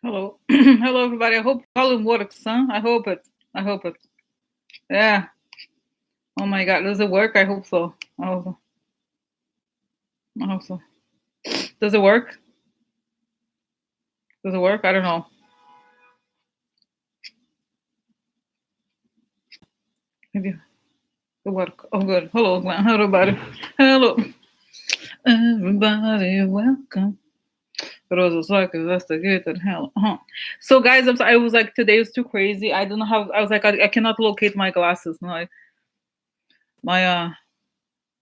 Hello. Hello, everybody. I hope volume works, huh? I hope it. I hope it. Yeah. Oh my God. Does it work? I hope so. I hope so. I hope so. Does it work? Does it work? I don't know. Maybe it work. Oh, good. Hello, Glenn. Hello, everybody. Hello. Everybody, welcome. Rosa's like investigated hell. So, guys, I'm sorry. I was like, today was too crazy. I don't know how. I was like, I cannot locate my glasses. No, my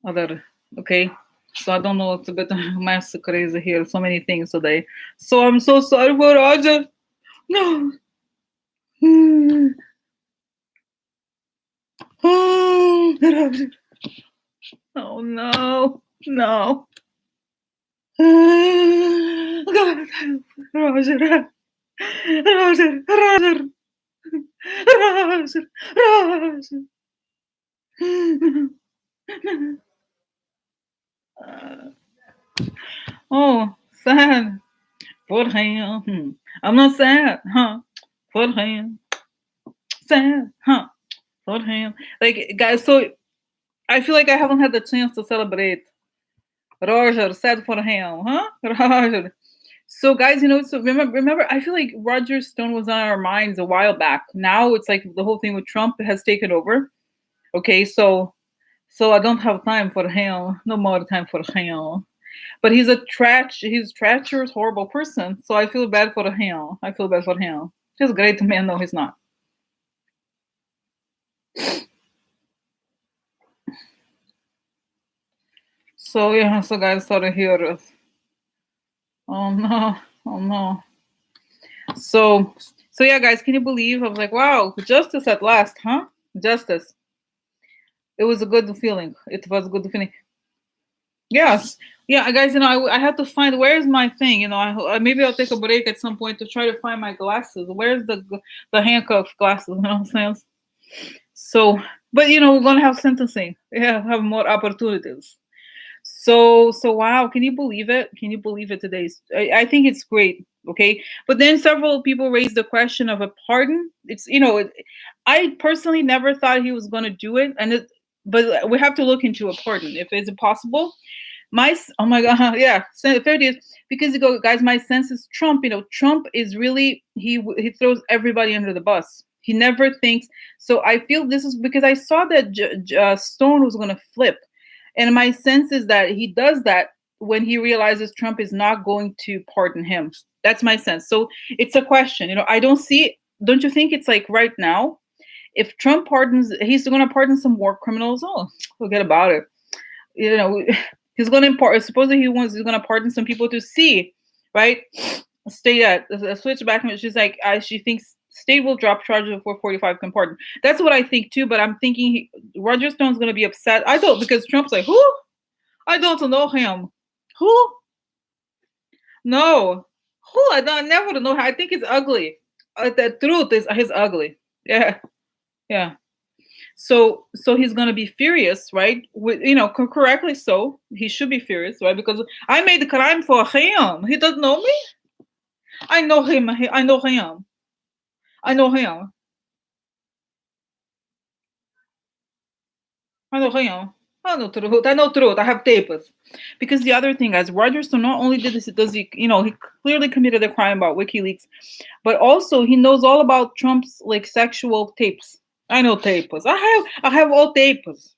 other. Okay. So I don't know. It's a bit mess crazy here. So many things today. So I'm so sorry for Roger. No. Oh no. No. God. Roger. Roger. Roger. Roger. Roger. Oh, sad. For him. I'm not sad, huh? For him. Sad, huh? For him. Like, guys, so I feel like I haven't had the chance to celebrate Roger. Sad for him, huh? Roger. So, guys, so remember, I feel like Roger Stone was on our minds a while back. Now it's like the whole thing with Trump has taken over. Okay, so I don't have time for him. No more time for him. But he's treacherous, horrible person. So I feel bad for him. I feel bad for him. He's a great man. No, he's not. So yeah, so guys started here. Oh no, oh no. So yeah, guys, can you believe? I was like, wow, justice at last, huh? Justice. It was a good feeling. It was a good feeling. Yes. Yeah, guys, I had to find where's my thing. Maybe I'll take a break at some point to try to find my glasses. Where's the handcuff glasses? You know what I'm saying? So, but we're gonna have sentencing. Yeah, have more opportunities. So wow, can you believe it? Can you believe it today? I think it's great. Okay, but then several people raised the question of a pardon. I personally never thought he was gonna do it, but we have to look into a pardon if it's possible. Oh my god, yeah, 30th, because you go, guys. My sense is Trump. Trump is really he throws everybody under the bus. He never thinks. So I feel this is because I saw that Stone was going to flip, and my sense is that he does that when he realizes Trump is not going to pardon him. That's my sense. So it's a question. I don't see. Don't you think it's like right now? If Trump pardons, he's going to pardon some war criminals. Oh, forget about it. you know he's going to supposedly he's going to pardon some people to see, right? State that switch back, and she's like, she thinks state will drop charges of 445 can pardon. That's what I think too, but I'm thinking Roger Stone's going to be upset. I don't, because Trump's like, who? I don't know him. Who? No. Who? I never know. I think it's ugly. The truth is he's ugly. Yeah. Yeah. So he's gonna be furious, right? Correctly so. He should be furious, right? Because I made the crime for him. He doesn't know me. I know him. I know him. I know him. I know him. I know truth. I know truth. I have tapes. Because the other thing, guys, Roger Stone not only does he, he clearly committed a crime about WikiLeaks, but also he knows all about Trump's like sexual tapes. I know tapes. I have all tapes.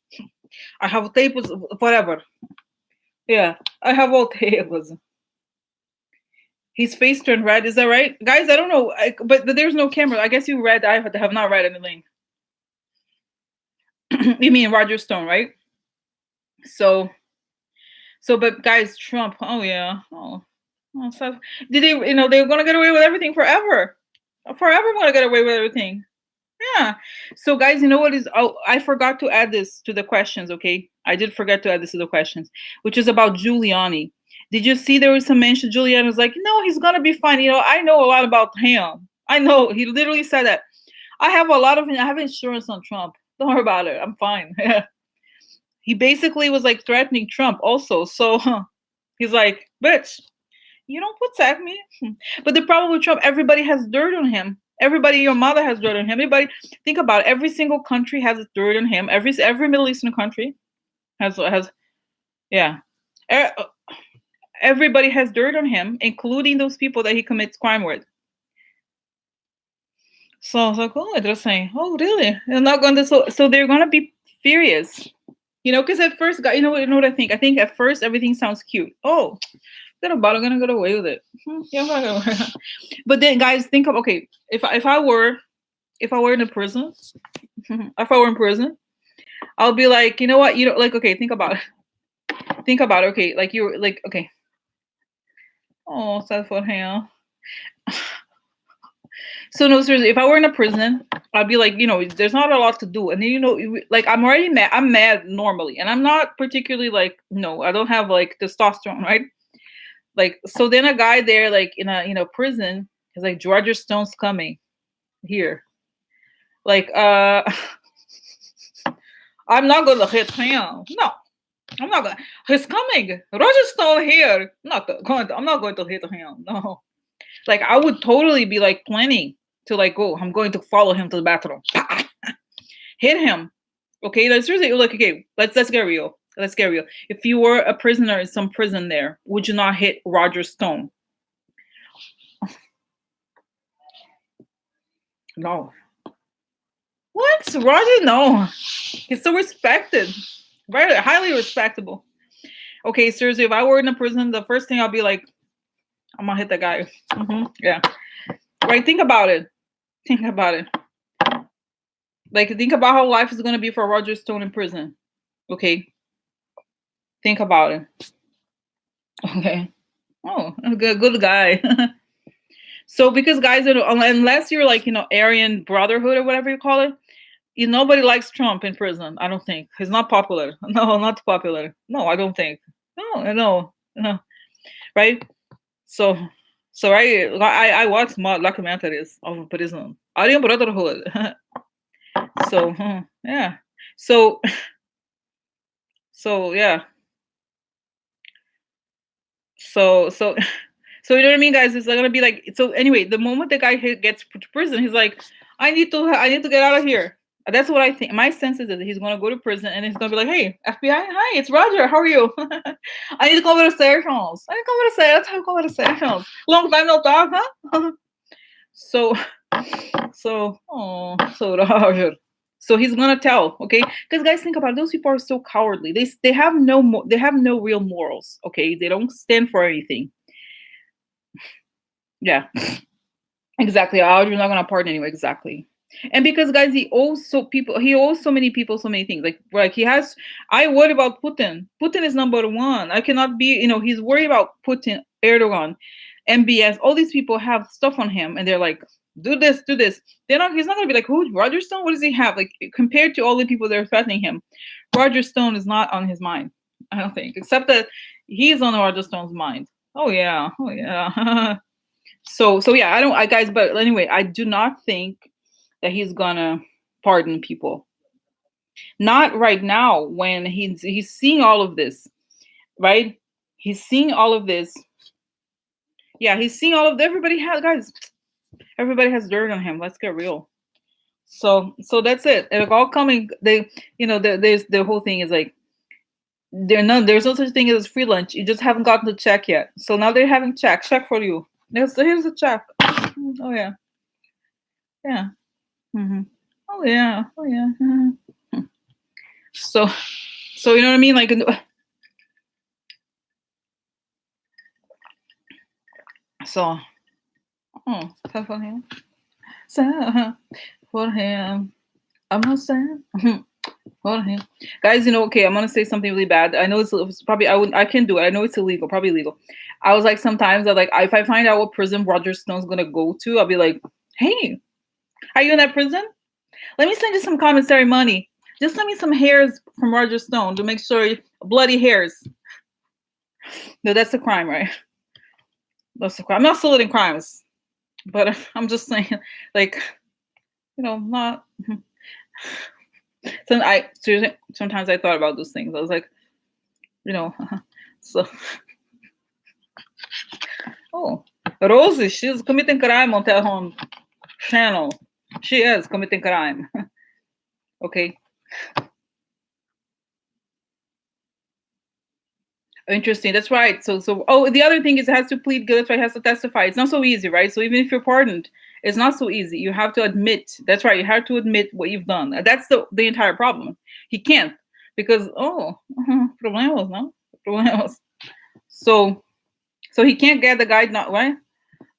I have tapes forever. Yeah, I have all tapes. His face turned red. Is that right, guys? I don't know, but there's no camera. I guess you read. I have not read anything. You mean Roger Stone, right? So, but guys, Trump. Oh yeah. So did they? They're gonna get away with everything forever. Forever, we're gonna get away with everything. Yeah. So, guys, you know what is? Oh, I forgot to add this to the questions. Okay, I did forget to add this to the questions, which is about Giuliani. Did you see there was some mention? Giuliani was like, no, he's gonna be fine. I know a lot about him. I know he literally said that. I have insurance on Trump. Don't worry about it. I'm fine. He basically was like threatening Trump also. So he's like, bitch, You don't protect me. But the problem with Trump, everybody has dirt on him. Everybody, your mother has dirt on him. Everybody, think about it. Every single country has dirt on him. Every Middle Eastern country has yeah. E- Everybody has dirt on him, including those people that he commits crime with. So I was like, oh, they're saying, oh, really? They're not going to. So they're going to be furious, because at first, you know what I think? I think at first everything sounds cute. Oh, they're about gonna get away with it. Yeah, I'm not gonna. But then, guys, think of, okay, if I were in a prison, if I were in prison, I'll be like, you know what, like, okay, think about it. Think about it. Okay, like you're like, okay. Oh, sad for him. So no, seriously, if I were in a prison, I'd be like, there's not a lot to do, and then like I'm already mad. I'm mad normally, and I'm not particularly like, no, I don't have like testosterone, right? Like, so then a guy there, like in a prison, is like, Georgia Stone's coming here. Like, I'm not gonna hit him. No, I'm not gonna. He's coming. Roger Stone here. I'm not going to hit him. No. Like, I would totally be like planning to like go. I'm going to follow him to the bathroom. Hit him. Okay, that's seriously like, okay. Let's get real. Let's get real. If you were a prisoner in some prison there, would you not hit Roger Stone? No. What? Roger? No. He's so respected. Very highly respectable. Okay, seriously, if I were in a prison, the first thing I'll be like, I'm gonna hit that guy. Yeah. Right? Think about it. Think about it. Like, think about how life is gonna be for Roger Stone in prison. Okay. Think about it. Okay. Oh, good guy. So, because guys, unless you're like, Aryan Brotherhood or whatever you call it, nobody likes Trump in prison. I don't think he's not popular. No, not popular. No, I don't think. No. Right? So, right, I watch more documentaries of prison. Aryan Brotherhood. So, yeah. So, yeah. So you know what I mean, guys? It's gonna be like, so. Anyway, the moment the guy gets to prison, he's like, I need to get out of here. That's what I think. My sense is that he's gonna go to prison and he's gonna be like, hey, FBI, hi, it's Roger. How are you? I need to go over to Seychelles. I need to go over to Seychelles. Let's go over to Seychelles. Long time no talk, huh? So Roger. So he's gonna tell, okay? Because, guys, think about it. Those people are so cowardly. They have no real morals. Okay, they don't stand for anything. Yeah, exactly. Audrey's not gonna pardon anyway. Exactly. And because, guys, he owes so many people so many things. Like he has. I worry about Putin. Putin is number one. I cannot be. He's worried about Putin, Erdogan, MBS. All these people have stuff on him, and they're like, do this, do this. He's not gonna be like, who? Roger Stone? What does he have? Like, compared to all the people that are threatening him, Roger Stone is not on his mind. I don't think, except that he's on Roger Stone's mind. Oh yeah. Oh yeah. So yeah, guys, but anyway, I do not think that he's gonna pardon people. Not right now, when he's seeing all of this, right? He's seeing all of this. Yeah, he's seeing all of everybody has dirt on him. Let's get real. So that's it. It's all coming. There's the whole thing is like, there's no such thing as free lunch. You just haven't gotten the check yet. So now they're having check for you. Here's the check. Oh yeah. Yeah. Mm-hmm. Oh yeah. Oh yeah. Mm-hmm. So you know what I mean? Like, so, oh, for him. So, for him. I'm not saying for him. Guys, okay, I'm gonna say something really bad. I know it's probably, I can do it. I know it's illegal, probably illegal. I was like, sometimes if I find out what prison Roger Stone's gonna go to, I'll be like, hey, are you in that prison? Let me send you some commissary money. Just send me some hairs from Roger Stone to make sure, bloody hairs. No, that's a crime, right? That's a crime. I'm not saluting crimes, but I'm just saying, like, not. So seriously, sometimes I thought about those things. I was like, so Oh, Rosie, she's committing crime on her own channel. She is committing crime. Okay. Interesting. That's right. Oh, the other thing is it has to plead guilty. That's why it has to testify. It's not so easy, right? So even if you're pardoned, it's not so easy. You have to admit. That's right. You have to admit what you've done. That's the entire problem. He can't because problemas, no problemas. So he can't get the guy not right.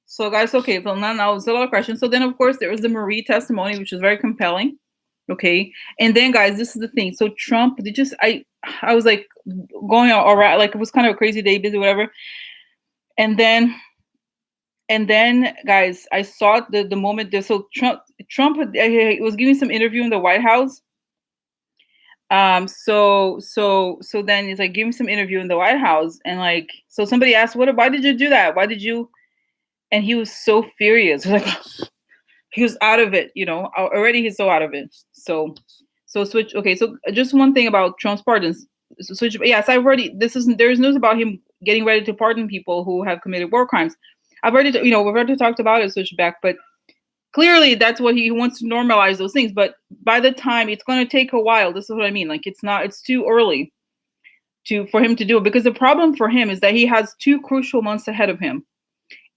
So guys, okay. So now it's a lot of questions. So then of course there was the Marie testimony, which is very compelling. Okay, and then guys, this is the thing. So Trump, they just I was like going all right, like it was kind of a crazy day, busy, whatever. And then guys, I saw the moment there. So Trump was giving some interview in the White House. So then he's like giving some interview in the White House, and like so somebody asked, why did you do that? Why did you? And he was so furious. Like he was out of it, already he's so out of it. So switch. Okay, so just one thing about Trump's pardons. Switch. Yes, there's news about him getting ready to pardon people who have committed war crimes. I've already, we've already talked about it, Switchback, but clearly that's what he wants to normalize those things. But by the time it's going to take a while, this is what I mean. Like it's too early for him to do it, because the problem for him is that he has 2 crucial months ahead of him.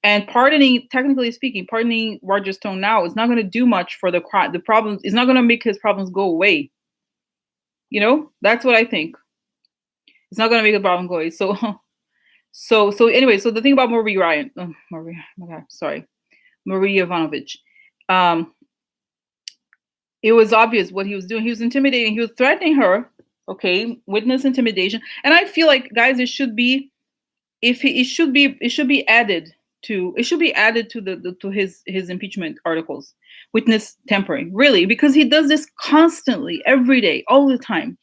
And technically speaking, pardoning Roger Stone now is not going to do much for the problems. It's not going to make his problems go away. That's what I think. It's not going to make the problem go away. So anyway, so the thing about Marie Ryan, Marie, oh my God, sorry, Marie Ivanovich, it was obvious what he was doing. He was intimidating. He was threatening her. Okay, witness intimidation. And I feel like, guys, it should be added to his impeachment articles, witness tampering, really, because he does this constantly, every day, all the time,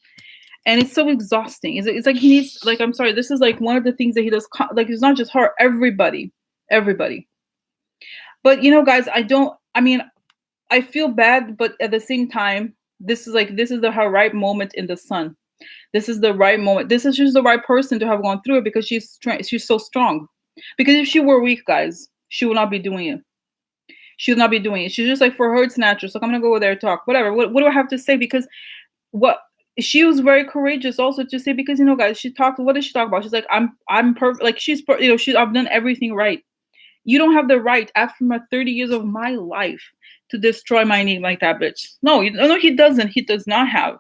and it's so exhausting. It's like he needs, like, I'm sorry, this is like one of the things that he does, like, it's not just her, everybody. But guys, I feel bad, but at the same time, this is the right moment in the sun. This is the right moment. This is just the right person to have gone through it, because she's so strong. Because if she were weak, guys, she would not be doing it. She would not be doing it. She's just like, for her, it's natural. So I'm gonna go over there and talk. Whatever. What do I have to say? Because she was very courageous also to say, because guys, she talked. What did she talk about? She's like, I'm perfect. Like I've done everything right. You don't have the right, after my 30 years of my life, to destroy my name like that, bitch. No, he doesn't. He does not have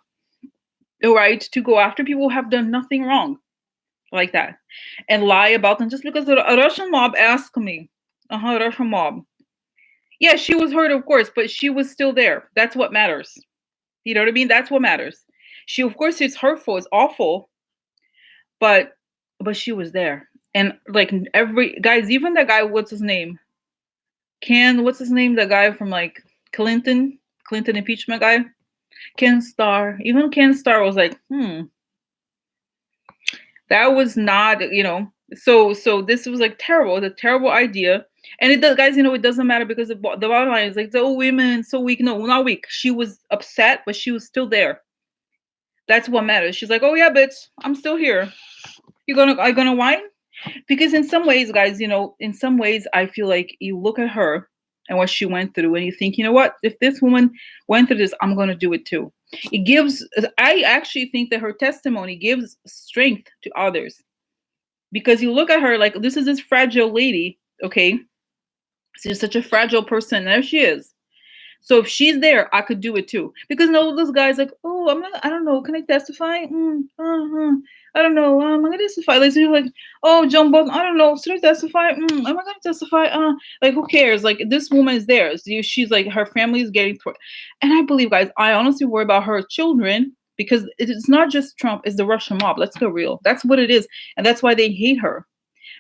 the right to go after people who have done nothing wrong like that and lie about them just because a Russian mob asked me. Russian mob. Yeah, she was hurt, of course, but she was still there. That's what matters. You know what I mean? That's what matters. She, of course, it's hurtful, it's awful, but she was there. And like guys, even the guy, what's his name? What's his name? The guy from like Clinton impeachment guy? Ken Starr. Even Ken Starr was like, that was not, so this was like terrible. It's a terrible idea. And it does, guys, it doesn't matter, because the bottom line is like, women so weak. No, not weak. She was upset, but she was still there. That's what matters. She's like, oh yeah, bitch, I'm still here. Are you gonna whine? Because in some ways, guys, in some ways, I feel like you look at her and what she went through, and you think, you know what? If this woman went through this, I'm gonna do it too. I actually think that her testimony gives strength to others, because you look at her like, this is this fragile lady, okay? She's such a fragile person, and there she is. So if she's there, I could do it too. Because those guys like, oh, I don't know, can I testify? I don't know, am I gonna testify? Like, so you're like, oh, John Bolton, I don't know, should I testify? Am I gonna testify? Like, who cares? Like, this woman is there. She's like, her family is getting through. And I believe, guys, I honestly worry about her children, because it's not just Trump, it's the Russian mob. Let's go real. That's what it is. And that's why they hate her.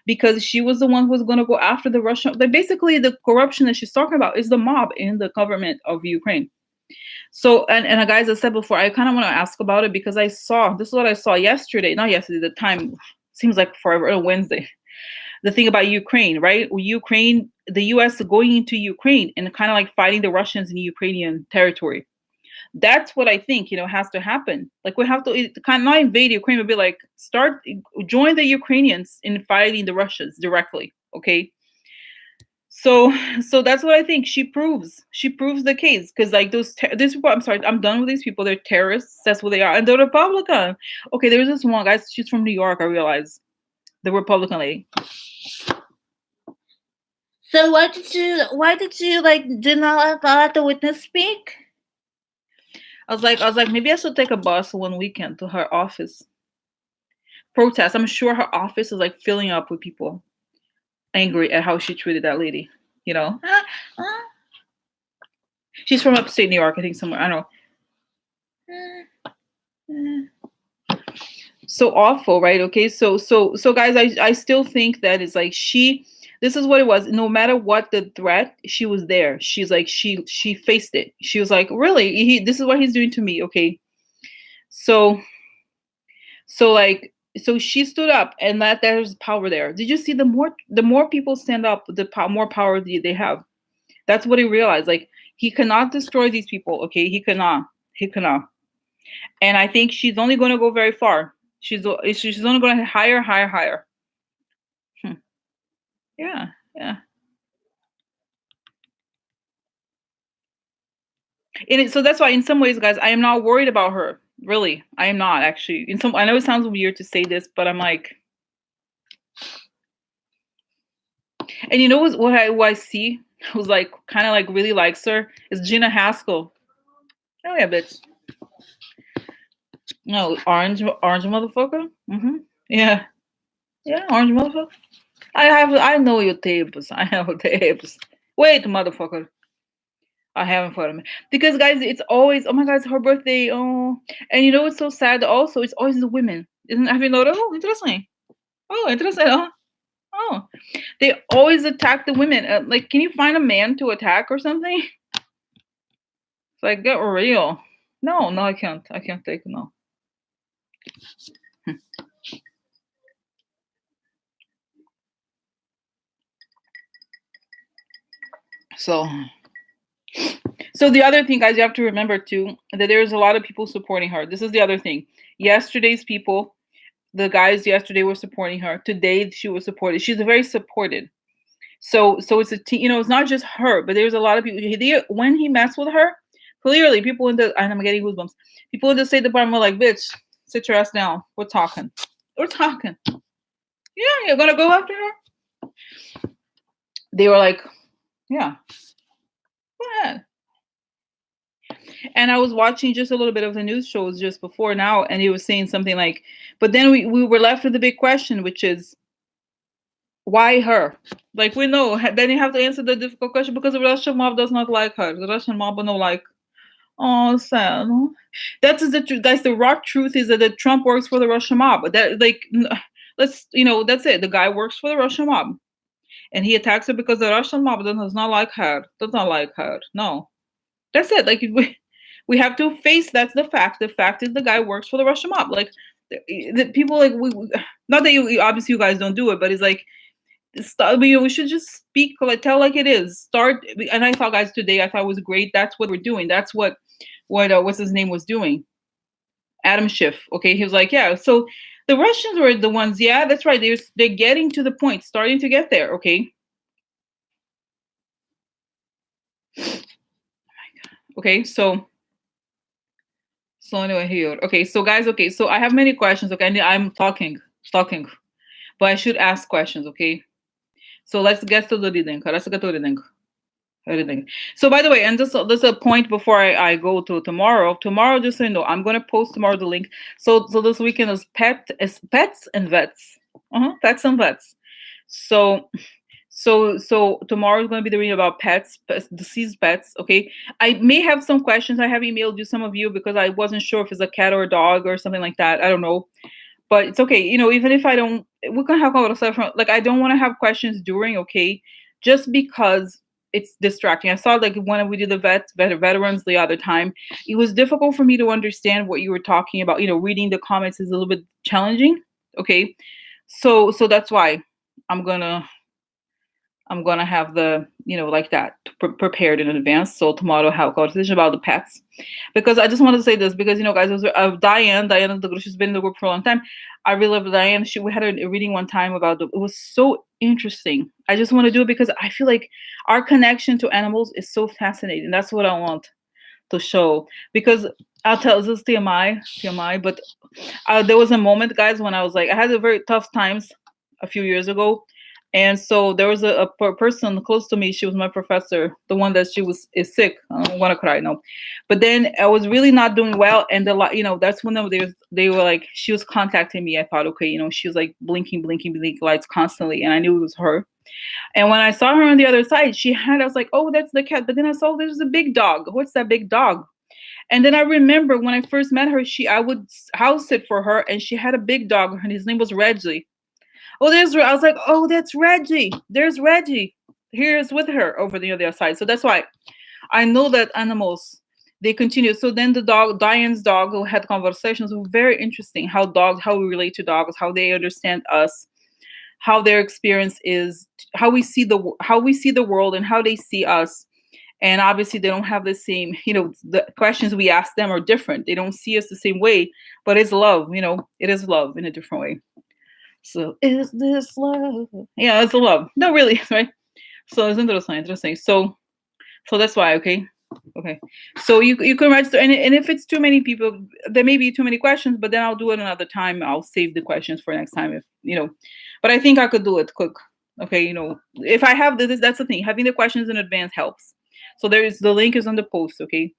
Because she was the one who was going to go after the Russian. Like, basically, the corruption that she's talking about is the mob in the government of Ukraine. So, and guys, I said before, I kind of want to ask about it, because this is what I saw yesterday. Not yesterday, the time seems like forever, Wednesday. The thing about Ukraine, right? Ukraine, the U.S. going into Ukraine and kind of like fighting the Russians in Ukrainian territory. That's what I think, has to happen. Like, we have to kind of not invade Ukraine, but be like, join the Ukrainians in fighting the Russians directly, okay? So that's what I think. She proves the case, because like these people. I'm sorry, I'm done with these people. They're terrorists. That's what they are, and they're Republican. Okay, there's this one guy. She's from New York. I realize, the Republican lady. So why did you like did not let the witness speak? I was like, maybe I should take a bus one weekend to her office. Protest. I'm sure her office is like filling up with people angry at how she treated that lady. You know, she's from upstate New York, I think, somewhere. I don't know. So awful, right? Okay, so guys, I still think that is like this is what it was. No matter what the threat, she was there. She's like she faced it. She was like, really, this is what he's doing to me. Okay, so like, so she stood up, and that there's power there. Did you see, the more people stand up, more power they have. That's what he realized. Like, he cannot destroy these people. Okay, he cannot. And I think she's only going to go very far. She's only going to higher. Hmm. Yeah. So that's why, in some ways, guys, I am not worried about her. Really, I am not, actually. I know it sounds weird to say this, but I'm like, and you know what I see, who's like kind of like really likes her, is Gina Haskell. Oh yeah, bitch. No, orange motherfucker. Yeah, orange motherfucker. I know your tapes. I have tapes. Wait, motherfucker. I haven't for me, because guys, it's always, oh my god, it's her birthday. Oh, and you know what's so sad? Also, it's always the women. Have you noticed? Oh, interesting. Oh, interesting. Oh, they always attack the women. Like, can you find a man to attack or something? It's like, get real. No, I can't. I can't take no. So the other thing, guys, you have to remember too, that there's a lot of people supporting her. This is the other thing. Yesterday's people, the guys yesterday were supporting her. Today she was supported. She's very supported. So it's a team. You know, it's not just her, but there's a lot of people. When he messed with her, clearly people and I'm getting goosebumps. People in the State Department were like, "Bitch, sit your ass down. We're talking. Yeah, you're gonna go after her." They were like, "Yeah, go ahead." And I was watching just a little bit of the news shows just before now, and he was saying something like, but then we were left with the big question, which is, why her? Like, we know, then you have to answer the difficult question, because the Russian mob does not like her. The Russian mob don't like, oh, sad. That is the truth, guys. The raw truth is that Trump works for the Russian mob. That, like, that's it. The guy works for the Russian mob, and he attacks her because the Russian mob does not like her. No, that's it. Like, we have to face, that's the fact. The fact is the guy works for the Russian mob. Like, the people, like, not that you obviously, you guys don't do it, but it's like, we should just speak, like, tell like it is. Start. And I thought, guys, today, I thought it was great. That's what we're doing. That's what what's his name was doing. Adam Schiff. Okay, he was like, yeah. So the Russians were the ones. Yeah, that's right. They're getting to the point, starting to get there. Okay. Oh my god. Okay, so anyway, here. Okay, so guys. Okay, so I have many questions. Okay, I'm talking, but I should ask questions. Okay. So let's get to the reading. Everything. So, by the way, and just there's a point before I go to tomorrow. Tomorrow, just so you know, I'm gonna post tomorrow the link. So this weekend is pets and vets. Pets and vets. So tomorrow is gonna be the reading about pets, deceased pets. Okay. I may have some questions. I have emailed you, some of you, because I wasn't sure if it's a cat or a dog or something like that. I don't know. But it's okay. You know, even if I don't, we can have conversation. Like, I don't want to have questions during, okay? Just because it's distracting. I saw, like, when we did the veterans the other time, it was difficult for me to understand what you were talking about. You know, reading the comments is a little bit challenging. Okay. So that's why I'm gonna have the, like that, prepared in advance. So tomorrow I'll have a conversation about the pets, because I just wanted to say this, because, guys, it was Diane the group. She's been in the group for a long time. I really love Diane. We had a reading one time about it was so interesting. I just want to do it because I feel like our connection to animals is so fascinating. That's what I want to show. Because I'll tell this is TMI, but there was a moment, guys, when I was like, I had a very tough times a few years ago, and so there was a person close to me. She was my professor, the one that she was is sick. I don't want to cry, no, but then I was really not doing well, and that's when they were like, she was contacting me. I thought, okay, she was like blinking lights constantly, and I knew it was her. And when I saw her on the other side, I was like, oh, that's the cat. But then I saw there's a big dog. What's that big dog? And then I remember when I first met her, I would house sit for her, and she had a big dog, and his name was Reggie. I was like, oh, that's Reggie. There's Reggie. Here's with her over the other side. So that's why I know that animals, they continue. So then the dog, Diane's dog, who had conversations, were very interesting. How we relate to dogs, how they understand us, how their experience is, how we see the world, and how they see us. And obviously they don't have the same, the questions we ask them are different. They don't see us the same way, but it's love. It is love in a different way. So is this love? Yeah, it's a love. No, really, right? So it's interesting. So that's why, okay. So you can register, and if it's too many people, there may be too many questions, but then I'll do it another time. I'll save the questions for next time, if. But I think I could do it quick. Okay, if I have this, that's the thing. Having the questions in advance helps. So the link is on the post, okay,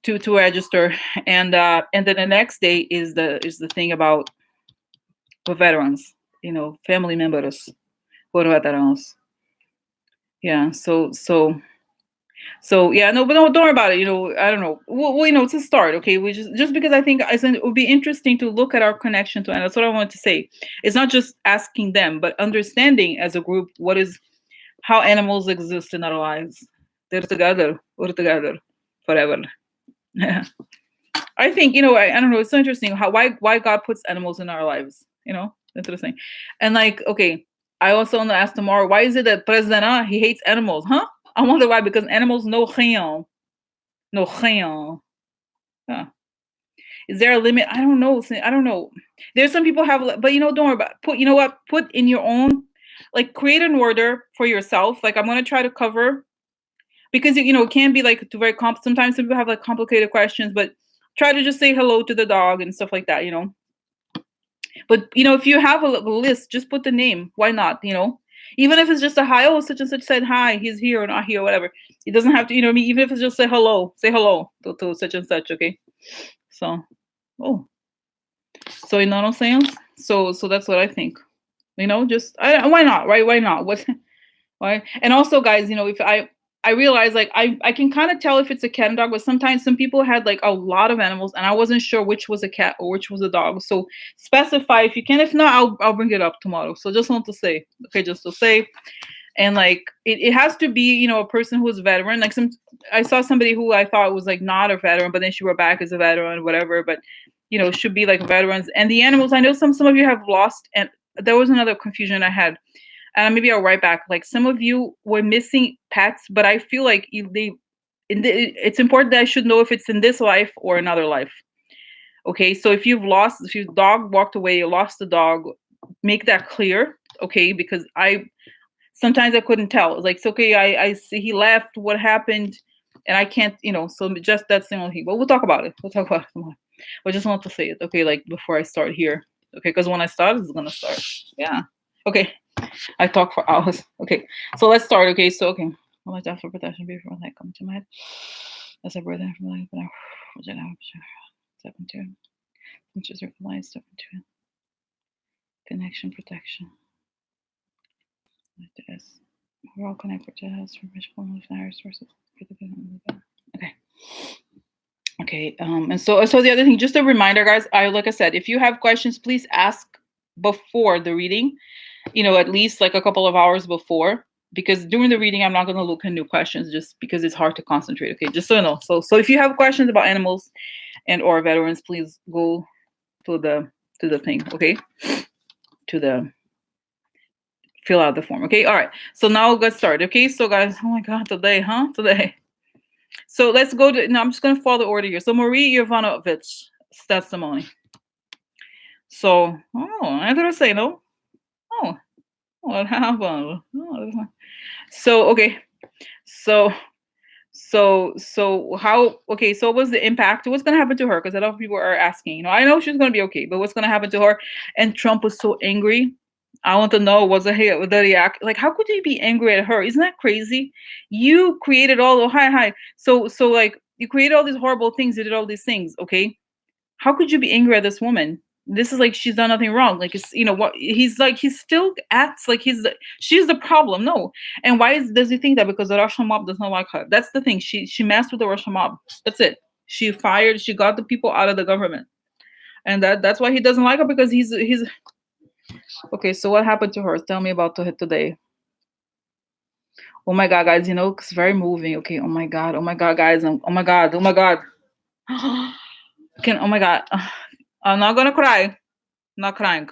to register, and then the next day is the thing about the veterans, family members, por veteranos. Yeah. So yeah, no, but don't worry about it. I don't know. Well, it's a start, okay. We just because I think it would be interesting to look at our connection to, and that's what I wanted to say. It's not just asking them, but understanding as a group how animals exist in our lives. They're together. We're together forever. I think I don't know. It's so interesting why God puts animals in our lives. Interesting. And like, okay, I also want to ask tomorrow, why is it that President he hates animals? Huh? I wonder why. Because animals no rien. Huh. Is there a limit? I don't know. I don't know. There's some people have, but don't worry about. Put in your own, like, create an order for yourself. Like, I'm gonna try to cover, because it can be like too very sometimes some people have like complicated questions, but try to just say hello to the dog and stuff like that. But if you have a list, just put the name. Why not? Even if it's just a hi, oh, such and such said hi, he's here or not here, or whatever. It doesn't have to, even if it's just say hello to such and such, okay? So, oh, so you know what I'm saying? So that's what I think. Just why not, right? Why not? What? Why? And also, guys, if I realize, like, I can kind of tell if it's a cat and dog, but sometimes some people had like a lot of animals, and I wasn't sure which was a cat or which was a dog. So specify if you can. If not, I'll bring it up tomorrow. So just want to say, okay, just to say, and like it has to be a person who is a veteran. Like I saw somebody who I thought was like not a veteran, but then she wrote back as a veteran, whatever. But should be like veterans. And the animals, I know some of you have lost, and there was another confusion I had. And maybe I'll write back. Like, some of you were missing pets, but I feel like it's important that I should know if it's in this life or another life. Okay, so if your dog walked away, you lost the dog, make that clear. Okay, because sometimes I couldn't tell. Like, it's okay, I see he left. What happened? And I can't, So just that's the only thing. But we'll talk about it. Tomorrow. I just want to say it. Okay, like before I start here. Okay, because when I start, it's gonna start. Yeah. Okay. I talk for hours. Okay, so let's start. Okay, so okay. All my death for protection before I come to my head. As I breathe in from life, but I step into which is realized, step into connection protection. Like this. We're all connected to us from rich resources. Okay. Okay. And so the other thing, just a reminder, guys. Like I said, if you have questions, please ask before the reading. At least like a couple of hours before, because during the reading, I'm not going to look at new questions just because it's hard to concentrate. Okay, just so you know. So if you have questions about animals and or veterans, please go to the thing. Okay, to the fill out the form. Okay, all right. So now we'll get started. Okay, so guys, oh my God, today. So let's go to. Now I'm just going to follow the order here. So Marie Yovanovich testimony. So I didn't say no. Oh, what happened? So okay, so how, okay, so what's the impact? What's gonna happen to her? Because a lot of people are asking. I know she's gonna be okay, but what's gonna happen to her? And Trump was so angry. I want to know what's the react, like, how could you be angry at her? Isn't that crazy? You created all the hi. So like, you created all these horrible things, you did all these things, okay? How could you be angry at this woman? This is like, she's done nothing wrong. Like, it's, what he's like, he still acts like she's the problem. No. And why does he think that? Because the Russian mob does not like her. That's the thing. She messed with the Russian mob. That's it. She got the people out of the government. And that's why he doesn't like her, because he's okay. So what happened to her? Tell me about it today. Oh my god, guys, it's very moving. Okay, oh my god, guys, oh my god, oh my god, I'm not gonna cry. I'm not crying.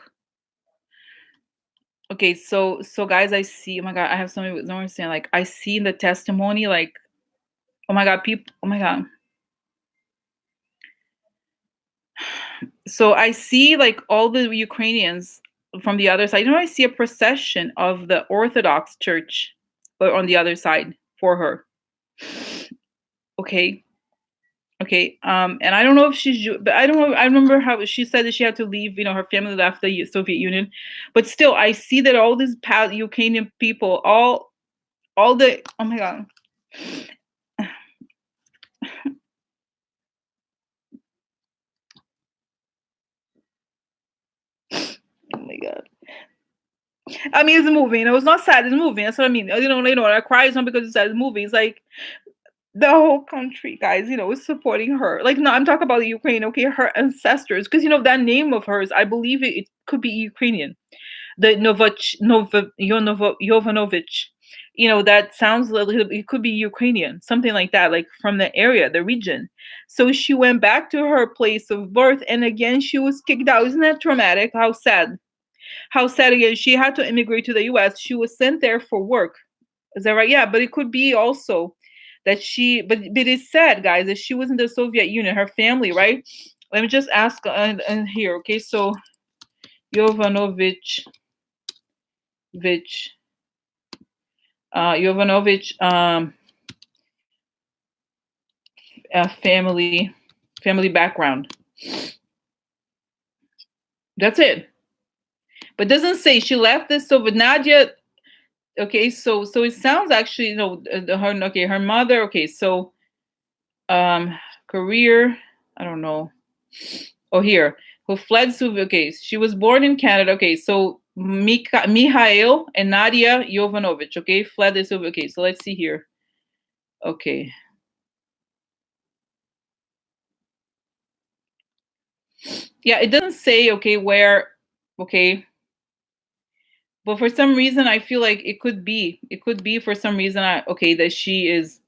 Okay, so guys, I see. Oh my god, I have something. Don't understand. Like, I see in the testimony, like, oh my god, people. Oh my god. So I see like all the Ukrainians from the other side. I see a procession of the Orthodox Church, but on the other side for her. Okay. Okay. And I don't know if she's Jew, but I don't know. I remember how she said that she had to leave. Her family left the Soviet Union, but still, I see that all these Ukrainian people, all the. Oh my god. Oh my god. I mean, it's moving. It's not sad. It's moving. That's what I mean. I cry. It's not because it's sad. It's moving. It's like the whole country, guys, is supporting her. Like, no, I'm talking about Ukraine. Okay, her ancestors, because that name of hers, I believe it could be Ukrainian. The Yovanovich. That sounds like it could be Ukrainian, something like that, like from the area, the region. So she went back to her place of birth, and again she was kicked out. Isn't that traumatic? How sad. How sad again. She had to immigrate to the US. She was sent there for work. Is that right? Yeah, but it could be also that but it's sad, guys, that she was in the Soviet Union, her family, right? Let me just ask here, okay? So Yovanovich, family background. That's it. But doesn't say she left this. So, but Nadia, okay, so it sounds actually, her mother, okay, so career, I don't know. Oh, here, who fled Soviet, okay, she was born in Canada, okay, so Mikhail and Nadia Yovanovich, okay, fled the Soviet, okay, so let's see here. Okay. Yeah, it doesn't say, okay, where, okay, but for some reason I feel like it could be for some reason, that she is,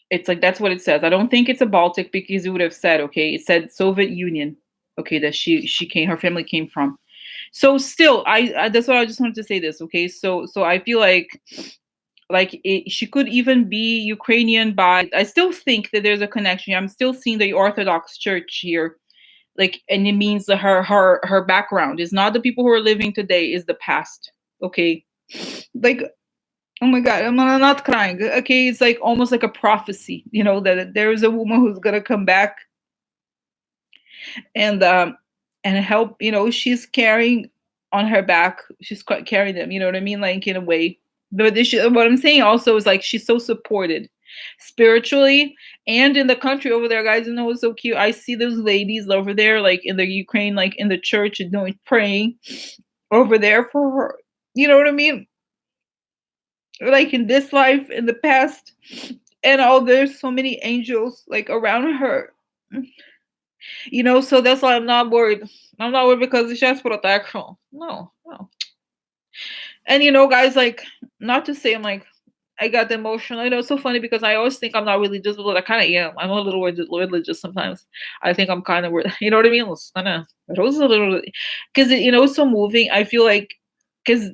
it's like, that's what it says. I don't think it's a Baltic, because it would have said, okay, it said Soviet Union, okay, that she came, her family came from. So still, I that's what I just wanted to say this, okay? So I feel like she could even be Ukrainian by, I still think that there's a connection. I'm still seeing the Orthodox Church here, like, and it means that her background is not the people who are living today, is the past, okay? Like, oh my god, I'm not crying, okay? It's like almost like a prophecy, that there is a woman who's gonna come back and help. She's carrying on her back, she's carrying them, you know what I mean, like, in a way. But what I'm saying also is, like, she's so supported spiritually and in the country over there, guys. It's so cute. I see those ladies over there, like in the Ukraine, like in the church, and praying over there for her, you know what I mean, like in this life, in the past, and there's so many angels like around her, so that's why I'm not worried. I'm not worried because she has protection. No. And guys, like, not to say I'm like, I got emotional. It's so funny because I always think I'm not religious, but I kind of am. I'm a little religious sometimes. I think I'm kind of weird. You know what I mean? It's kind of, it was a little, because it's so moving. I feel like, because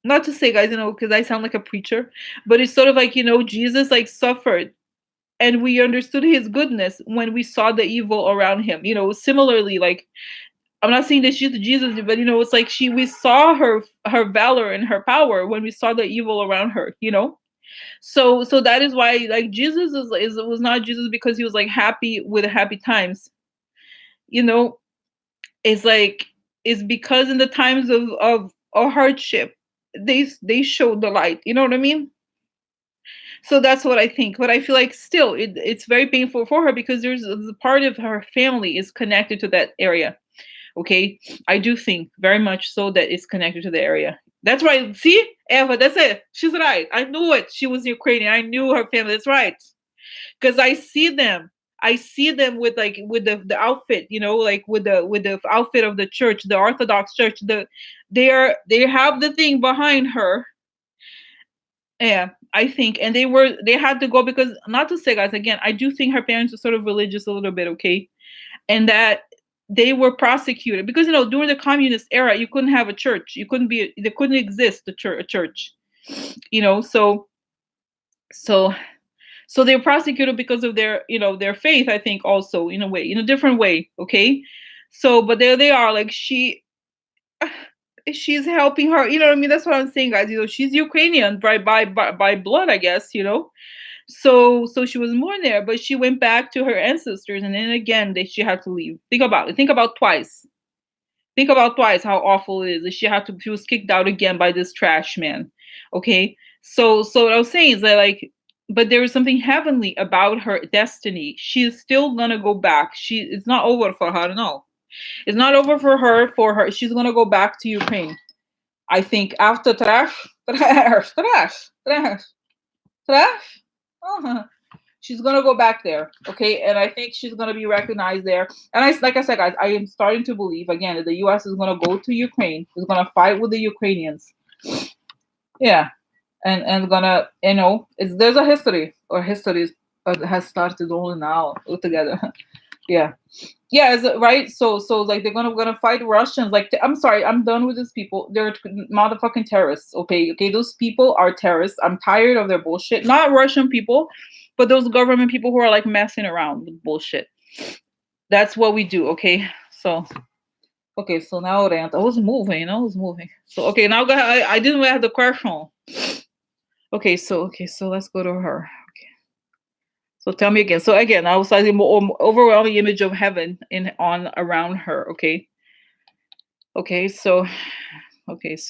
not to say, guys, because I sound like a preacher, but it's sort of like, Jesus like suffered, and we understood his goodness when we saw the evil around him. Similarly, like, I'm not saying that she's Jesus, but it's like we saw her valor and her power when we saw the evil around her. So that is why, like, Jesus was not Jesus because he was like happy with the happy times. You know, it's like it's because in the times of a hardship, they showed the light. You know what I mean? So that's what I think. But I feel like still it's very painful for her because there's a part of her family is connected to that area. Okay, I do think very much so that it's connected to the area. That's right. See, Eva, that's it. She's right. I knew it. She was Ukrainian. I knew her family. That's right. Because I see them. I see them with the outfit, like with the outfit of the church, the Orthodox church. They have the thing behind her. Yeah, I think, and they had to go because, not to say, guys, again, I do think her parents were sort of religious a little bit, okay, and that they were prosecuted because during the communist era you couldn't have a church, there couldn't exist a church, so so so they were prosecuted because of their faith, I think, also in a way, in a different way, okay. So but there they are, like she's helping her, you know what I mean. That's what I'm saying, guys. She's Ukrainian by blood, I guess. So she was born there, but she went back to her ancestors, and then again she had to leave. Think about it. Think about twice. Think about twice how awful it is that she was kicked out again by this trash man. Okay, so what I was saying is that, like, but there is something heavenly about her destiny. She is still gonna go back. It's not over for her. No, it's not over for her. She's gonna go back to Ukraine. I think after trash. Uh-huh. She's gonna go back there, okay, and I think she's gonna be recognized there. And like I said, guys, I am starting to believe again that the U.S. is gonna go to Ukraine, is gonna fight with the Ukrainians, yeah, and gonna, there's a history, or history has started only now altogether, yeah. Yeah, is it right? So like they're gonna fight Russians. Like, I'm sorry, I'm done with these people. They're motherfucking terrorists. Okay, those people are terrorists. I'm tired of their bullshit. Not Russian people, but those government people who are like messing around with bullshit. That's what we do. Okay, so now rant. I was moving. So okay, now I didn't have the question. Okay, so let's go to her. So tell me again. So again, I was like the overwhelming image of heaven around her. Okay. So she's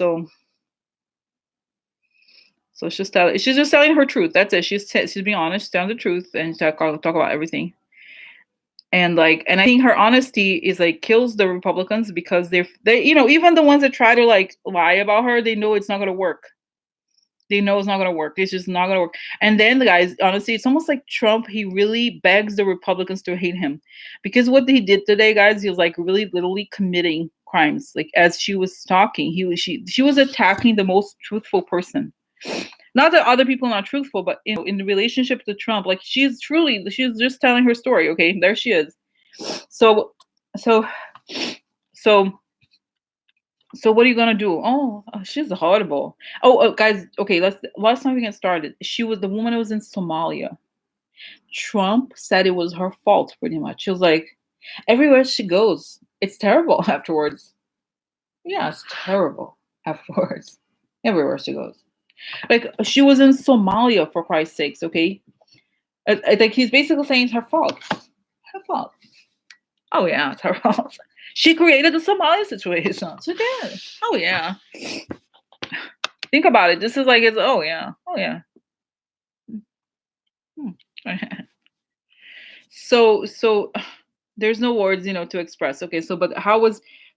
just telling her truth. That's it. She's being honest, telling the truth, and talk about everything. And I think her honesty is like kills the Republicans because they even the ones that try to like lie about her, they know it's not gonna work. They know it's not going to work. It's just not going to work. And then the guys, honestly, it's almost like Trump. He really begs the Republicans to hate him because what he did today, guys, he was like really literally committing crimes. Like as she was talking, she was attacking the most truthful person. Not that other people are not truthful, but in the relationship to Trump, like she's just telling her story. Okay, there she is. So what are you gonna do? Oh, she's horrible. Oh, guys, okay. Last time we get started, the woman who was in Somalia. Trump said it was her fault, pretty much. She was like, everywhere she goes, it's terrible afterwards. Yeah, it's terrible afterwards. Everywhere she goes, like she was in Somalia, for Christ's sakes. Okay, I think he's basically saying it's her fault. Her fault. Oh yeah, it's her fault. She created the Somalia situation. She did. Oh yeah. Think about it. This is like it's. Oh yeah. So there's no words, to express. Okay. So, but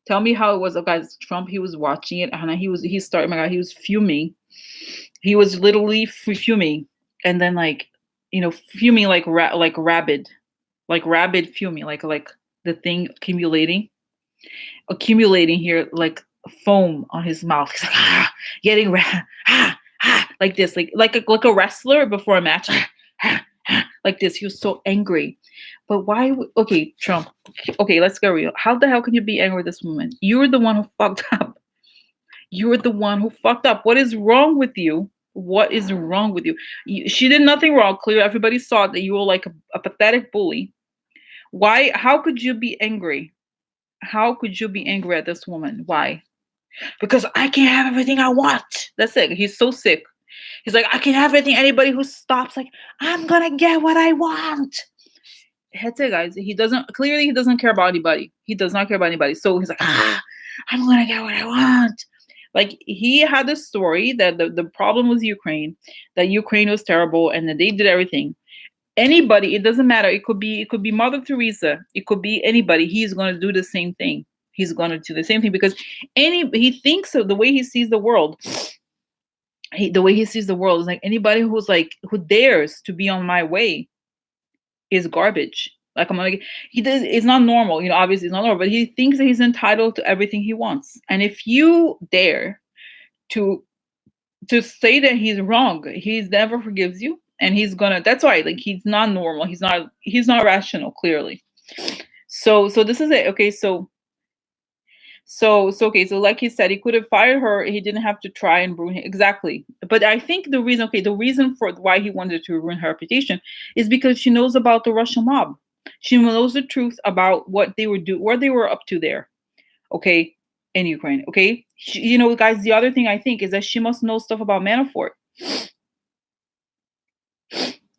tell me how it was. Guys, Trump. He was watching it, and he started. Oh my God, he was fuming. He was literally fuming, and then fuming like rabid fuming, like the thing accumulating here, like foam on his mouth. He's like getting like this, like a wrestler before a match, like this. He was so angry. But why? Okay, Trump. Okay, let's get real. How the hell can you be angry with this woman? You're the one who fucked up. You're the one who fucked up. What is wrong with you? What is wrong with you? She did nothing wrong. Clearly, everybody saw that you were like a pathetic bully. Why? How could you be angry? How could you be angry at this woman? Why? Because I can't have everything I want. That's it. He's so sick. He's like, I can have everything. Anybody who stops, like, I'm gonna get what I want. That's it, guys. He doesn't care about anybody. He does not care about anybody. So he's like, I'm gonna get what I want. Like, he had this story that the problem was Ukraine, that Ukraine was terrible and that they did everything. Anybody, it doesn't matter. It could be Mother Teresa. It could be anybody. He's gonna do the same thing. He's gonna do the same thing because he thinks of the way he sees the world. The way he sees the world is like anybody who dares to be on my way is garbage. Like, I'm like, he does. It's not normal, obviously it's not normal, but he thinks that he's entitled to everything he wants. And if you dare to say that he's wrong, he's never forgives you, and he's gonna. That's why, like, he's not normal. He's not rational. Clearly. So this is it. Okay. So like he said, he could have fired her. He didn't have to try and ruin it. Exactly. But I think the reason for why he wanted to ruin her reputation is because she knows about the Russian mob. She knows the truth about what they were up to there. Okay, in Ukraine. Okay, guys. The other thing I think is that she must know stuff about Manafort.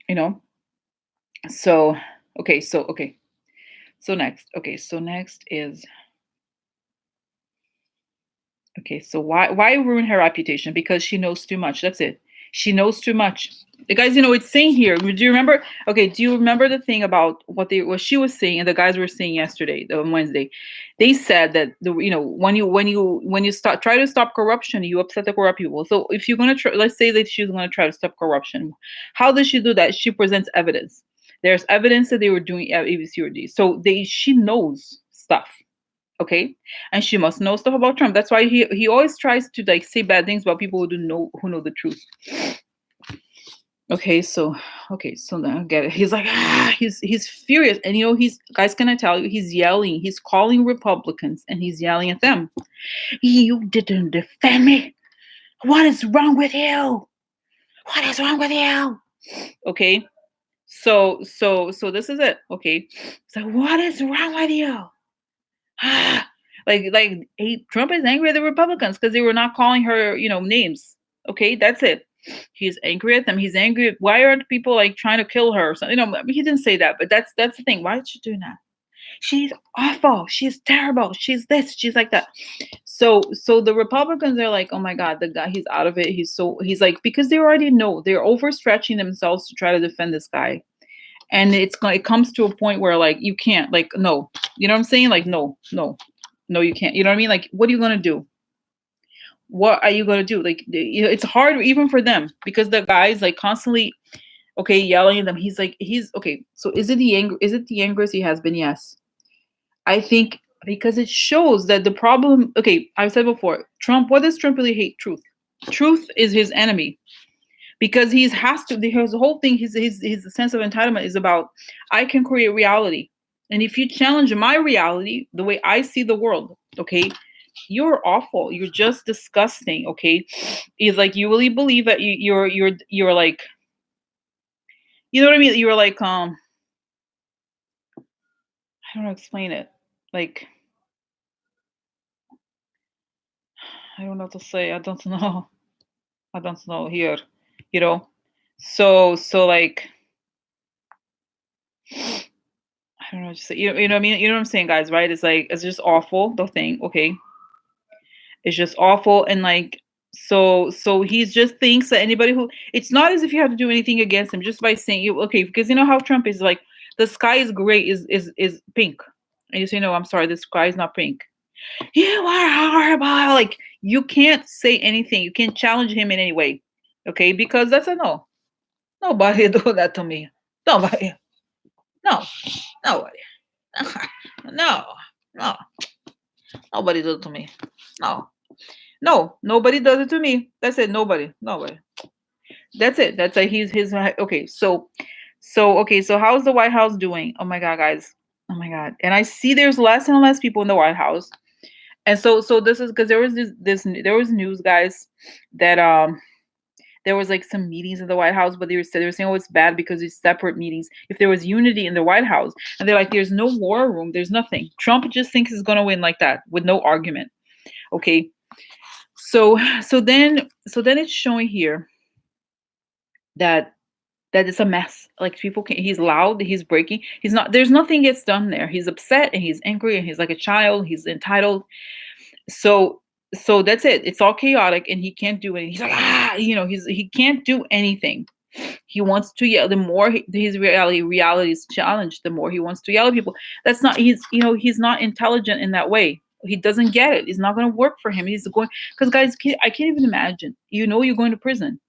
You know. So okay. So next. Okay. So next is. Okay, so why ruin her reputation? Because she knows too much. That's it. She knows too much. The guys, it's saying here. Do you remember? Okay, do you remember the thing about what she was saying and the guys were saying yesterday, on Wednesday? They said that when you try to stop corruption, you upset the corrupt people. So if you're gonna let's say that she's gonna try to stop corruption, how does she do that? She presents evidence. There's evidence that they were doing ABC or D. So she knows stuff. Okay, and she must know stuff about Trump. That's why he always tries to like say bad things about people who know the truth. Okay, so now I get it. He's like, he's furious, and guys, can I tell you, he's yelling, he's calling Republicans, and he's yelling at them. You didn't defend me. What is wrong with you? What is wrong with you? Okay, so this is it. Okay, so what is wrong with you? Trump is angry at the Republicans because they were not calling her, names. Okay, that's it. He's angry at them. He's angry. Why aren't people like trying to kill her or something? He didn't say that, but that's the thing. Why did you do that? She's awful. She's terrible. She's this. She's like that. So the Republicans are like, oh my God, the guy, he's out of it. He's like, because they already know they're overstretching themselves to try to defend this guy. And it comes to a point where like, you can't, like, no, you know what I'm saying? Like, no, you can't. You know what I mean? Like, what are you going to do? What are you going to do? Like, it's hard even for them because the guy's like constantly, okay, yelling at them. He's okay. So is it the anger he has been? Yes. I think because it shows that the problem, okay, I've said before, Trump, what does Trump really hate? Truth. Truth is his enemy. Because his whole thing, his sense of entitlement is about, I can create reality. And if you challenge my reality, the way I see the world, okay, you're awful. You're just disgusting. Okay. It's like, you really believe that you're like, you know what I mean? You're like, I don't know how to explain it. Like, I don't know what to say. I don't know here, so like, I don't know what to say. You know what I mean? You know what I'm saying, guys, right? It's like, it's just awful, the thing, okay? It's just awful. And like, so he just thinks that anybody it's not as if you have to do anything against him just by saying okay, because you know how Trump is like, the sky is gray, is pink. And you say, no, I'm sorry, the sky is not pink. You are horrible. Like, you can't say anything. You can't challenge him in any way. Okay? Because that's a no. Nobody do that to me. Nobody. No. Nobody. No. Nobody does it to me. No, nobody does it to me. That's it. Nobody. That's it. That's like his okay. So how's the White House doing? Oh my God, guys. Oh my God. And I see there's less and less people in the White House. And so this is because there was news, guys, that there was like some meetings in the White House, but they were saying, oh, it's bad because it's separate meetings. If there was unity in the White House, and they're like, there's no war room, there's nothing. Trump just thinks he's gonna win like that with no argument. Okay. So then it's showing here that it's a mess. Like people can he's loud, he's breaking, he's not there's nothing gets done there. He's upset and he's angry and he's like a child, he's entitled. So that's it. It's all chaotic and he can't do anything. He's like, he can't do anything. He wants to yell. The more his reality is challenged, the more he wants to yell at people. That's not he's not intelligent in that way. He doesn't get it. It's not going to work for him. He's going because guys, I can't even imagine. You're going to prison,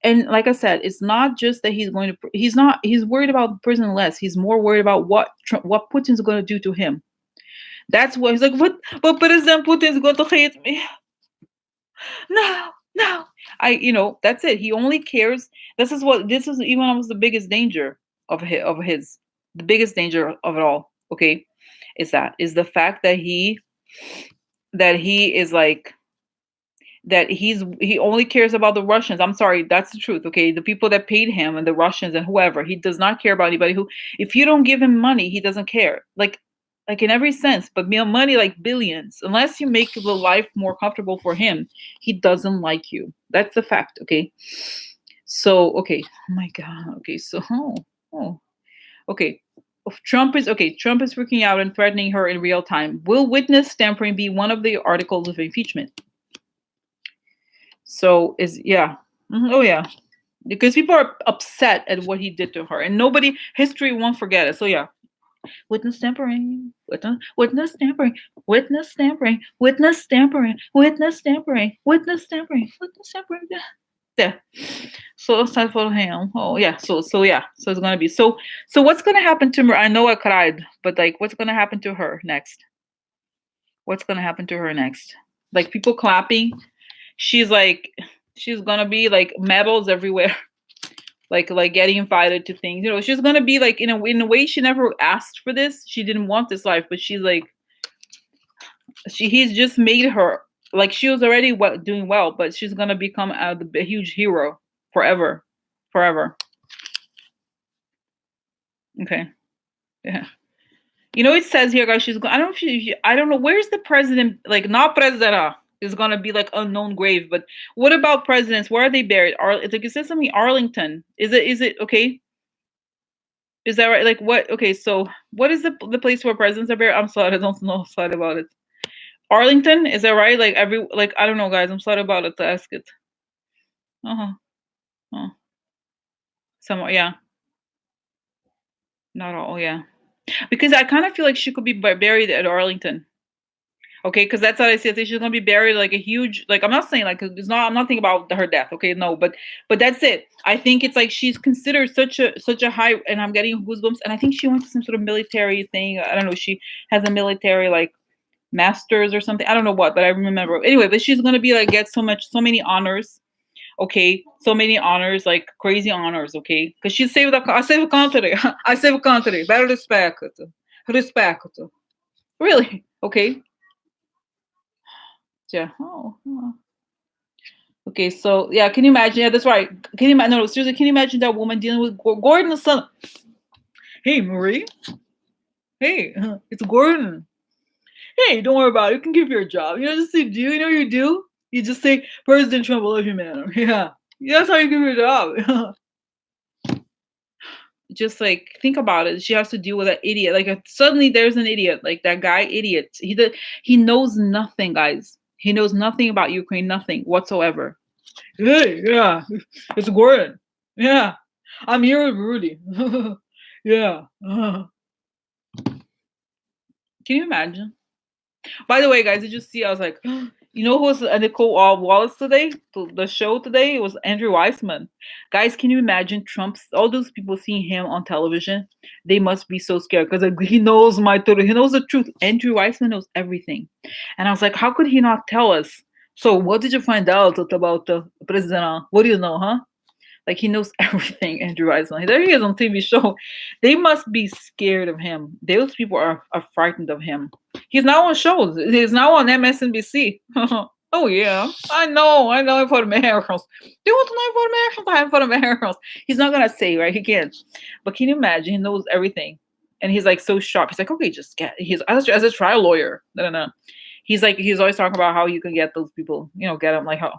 and like I said, it's not just that he's going to. He's worried about prison less. He's more worried about what Putin's going to do to him. That's what he's like. What? But President Putin's going to hate me. No, no. That's it. He only cares. This is even almost the biggest danger of his the biggest danger of it all. Okay, is the fact that he is like that he only cares about the Russians. I'm sorry, that's the truth. Okay, the people that paid him and the Russians and whoever. He does not care about anybody who. If you don't give him money, he doesn't care. Like in every sense, but money like billions. Unless you make the life more comfortable for him, he doesn't like you. That's the fact. Okay. So okay. Oh my God. Okay. So okay. Trump is freaking out and threatening her in real time. Will witness tampering be one of the articles of impeachment? So oh yeah, because people are upset at what he did to her, and history won't forget it. So yeah. Witness tampering, witness tampering, witness tampering, witness tampering, witness tampering, witness tampering, witness tampering. Yeah. So it's time for him. Oh yeah. So yeah. So it's gonna be so what's gonna happen to her? I know I cried, but like what's gonna happen to her next? What's gonna happen to her next? Like people clapping. She's gonna be like medals everywhere. Like getting invited to things. She's gonna be like in a way she never asked for this. She didn't want this life, but she's like he's just made her like she was already doing well, but she's gonna become a huge hero forever. Okay, yeah. It says here, guys. I don't know I don't know where's the president. Like not president. Is gonna be like unknown grave, but what about presidents? Where are they buried? It's like it says something Arlington. Is it okay? Is that right? Like what? Okay, so what is the place where presidents are buried? I'm sorry, I don't know sorry about it. Arlington, is that right? Like I don't know, guys. I'm sorry about it to ask it. Oh, somewhere, yeah. Not all, yeah. Because I kind of feel like she could be buried at Arlington. Okay, because that's how I see it. She's gonna be buried like a huge, like I'm not saying like it's not. I'm not thinking about her death. Okay, no, but that's it. I think it's like she's considered such a high, and I'm getting goosebumps. And I think she went to some sort of military thing. I don't know. She has a military like masters or something. I don't know what, but I remember anyway. But she's gonna be like get so many honors. Okay, so many honors, like crazy honors. Okay, because she saved I save a country. I save a country. Better respect. Really? Okay. Yeah. Oh. Okay. So yeah, can you imagine? Yeah, that's right. Can you imagine? No, seriously, can you imagine that woman dealing with Gordon's son? Hey, Marie. Hey, it's Gordon. Hey, don't worry about it. You can keep your job. Just say, do you know you do? You just say, President Trump, I love you, man. Yeah. That's how you keep your job. Just like think about it. She has to deal with that idiot. Like suddenly there's an idiot, like that guy idiot. He knows nothing, guys. He knows nothing about Ukraine, nothing whatsoever. Hey, yeah, it's Gordon. Yeah, I'm here with Rudy. Yeah. Can you imagine? By the way, guys, did you see? I was like, who was Nicole Wallace today? The show today, it was Andrew Weissman. Guys, can you imagine all those people seeing him on television? They must be so scared because he knows he knows the truth. Andrew Weissman knows everything. And I was like, how could he not tell us? So what did you find out about the president? What do you know, huh? Like he knows everything, Andrew Weissman. There he is on TV show. They must be scared of him. Those people are frightened of him. He's now on shows. He's now on MSNBC. Oh yeah, I know informations. Do you want to know informations? I have informations. He's not gonna say, right? He can't. But can you imagine? He knows everything, and he's like so sharp. He's like, okay, just get. He's as a trial lawyer. No, no, no. He's always talking about how you can get those people. Get them like how.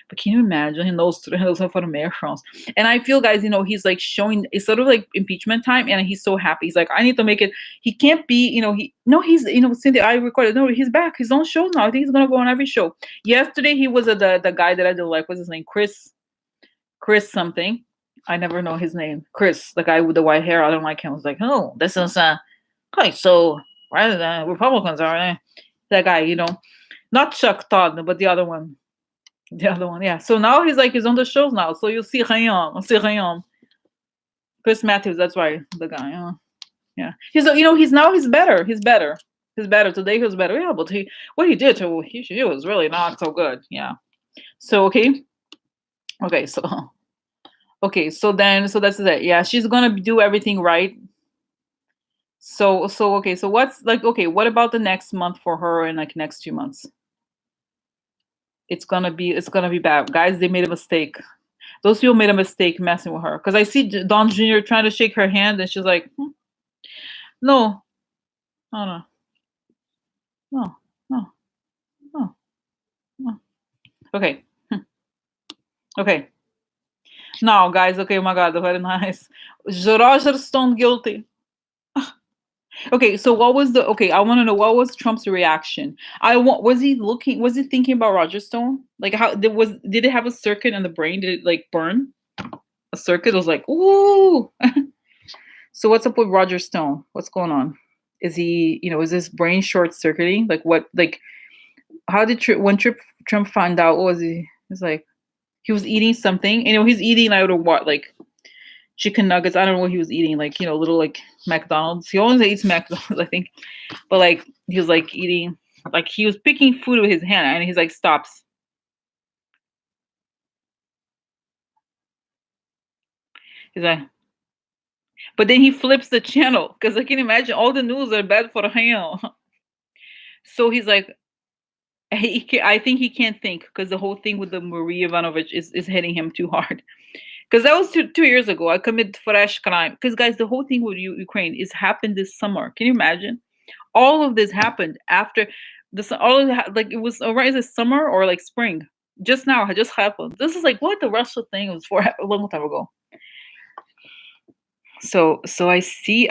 But can you imagine? He knows informations. And I feel, guys, he's like showing. It's sort of like impeachment time, and he's so happy. He's like, I need to make it. He can't be. He no. He's Cynthia. I recorded. No, he's back. His own show now. I think he's gonna go on every show. Yesterday he was the guy that I don't like. What's his name? Chris something. I never know his name. Chris, the guy with the white hair. I don't like him. I was like, oh, this is okay. So why the Republicans are that guy? Not Chuck Todd, but the other one. The other one, yeah. So now he's on the shows now. So you'll see Rayon. See Rayon. Chris Matthews, that's why the guy. Yeah. He's better. He's better. He's better. Today he was better. Yeah, but what he did to he was really not so good. Yeah. So okay. Okay, so that's it. Yeah, she's gonna do everything right. So okay, so what's like okay, what about the next month for her and like next 2 months? It's gonna be bad. Guys, they made a mistake. Those people made a mistake messing with her. Because I see Don Jr. trying to shake her hand, and she's like, no, no, no, no, no, no, no. Okay. Okay. Now, guys, okay, oh my God, very nice. Roger Stone guilty. Okay, so what was okay, I want to know what was Trump's reaction. Was he thinking about Roger Stone? Like did it have a circuit in the brain? Did it like burn? A circuit was like, ooh. So what's up with Roger Stone? What's going on? Is he, is his brain short circuiting? Like what? Like how did Trump find out? What was he? He's like he was eating something. He's eating. I would have what like chicken nuggets. I don't know what he was eating. Like little like McDonald's. He always eats McDonald's, I think. But like he was like eating. Like he was picking food with his hand, and he's like stops. He's like. But then he flips the channel because I can imagine all the news are bad for him. So he's like, I think he can't think because the whole thing with the Marie Ivanovich is hitting him too hard. Because that was 2 years ago. I committed fresh crime. Because guys, the whole thing with Ukraine is happened this summer. Can you imagine? All of this happened after this. All of that, like it was alright. Is it summer or like spring? Just now, it just happened. This is like what the Russia thing was for a long time ago. So I see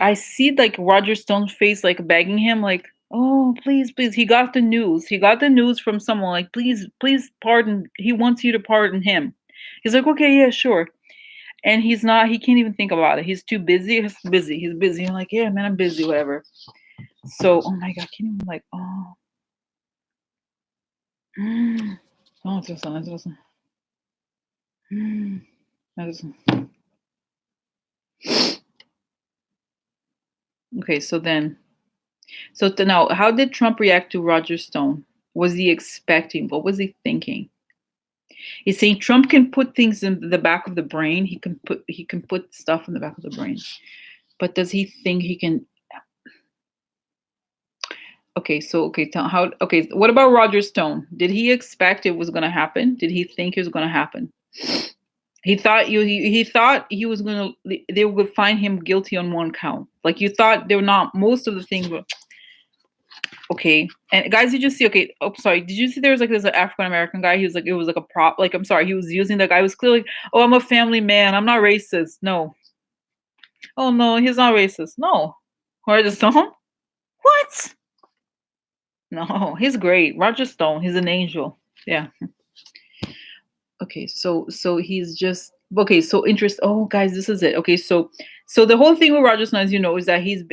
like Roger Stone's face like begging him like, oh please please, he got the news from someone like, please pardon, he wants you to pardon him. He's like, okay, yeah, sure. And he can't even think about it. He's too busy. He's busy. I'm like, yeah, man, I'm busy, whatever. So oh my God, can you like, oh oh it's just okay, so now, how did Trump react to Roger Stone? Was he expecting? What was he thinking? He's saying Trump can put things in the back of the brain. He can put stuff in the back of the brain. But does he think he can? Okay, so okay, what about Roger Stone? Did he expect it was going to happen? Did he think it was going to happen? He thought he thought he was going to they would find him guilty on one count. Like you thought they were not most of the things were okay. And guys, did you see? Okay, oh sorry. Did you see there was like this African American guy? He was like it was like a prop. Like I'm sorry, he was using the guy was clearly. Oh, I'm a family man. I'm not racist. No. Oh no, he's not racist. No. Roger Stone. What? No, he's great. Roger Stone. He's an angel. Yeah. Okay, so he's just okay. So interest. Oh, guys, this is it. Okay, so the whole thing with Roger Stone, as you know, is that he's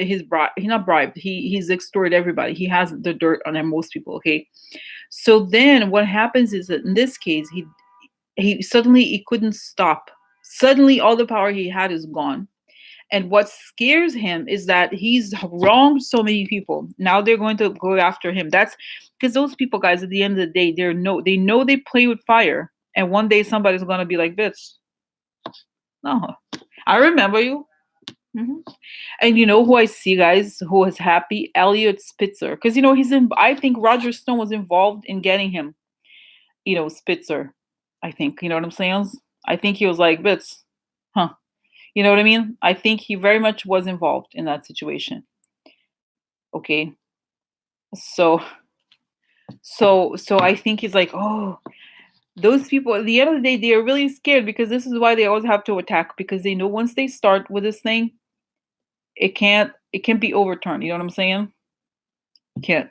not bribed. He's extorted everybody. He has the dirt on most people. Okay, so then what happens is that in this case, he suddenly he couldn't stop. Suddenly, all the power he had is gone. And what scares him is that he's wronged so many people. Now they're going to go after him. That's because those people, guys, at the end of the day, they know they play with fire. And one day somebody's gonna be like, bitch. No. I remember you. Mhm. And you know who I see, guys, who is happy? Elliot Spitzer. Because he's in I think Roger Stone was involved in getting him. Spitzer. I think, you know what I'm saying? I think he was like, "Bits, huh?" You know what I mean? I think he very much was involved in that situation. Okay, so so I think he's like, "Oh, those people." At the end of the day, they are really scared because this is why they always have to attack because they know once they start with this thing, it can't be overturned. You know what I'm saying? Can't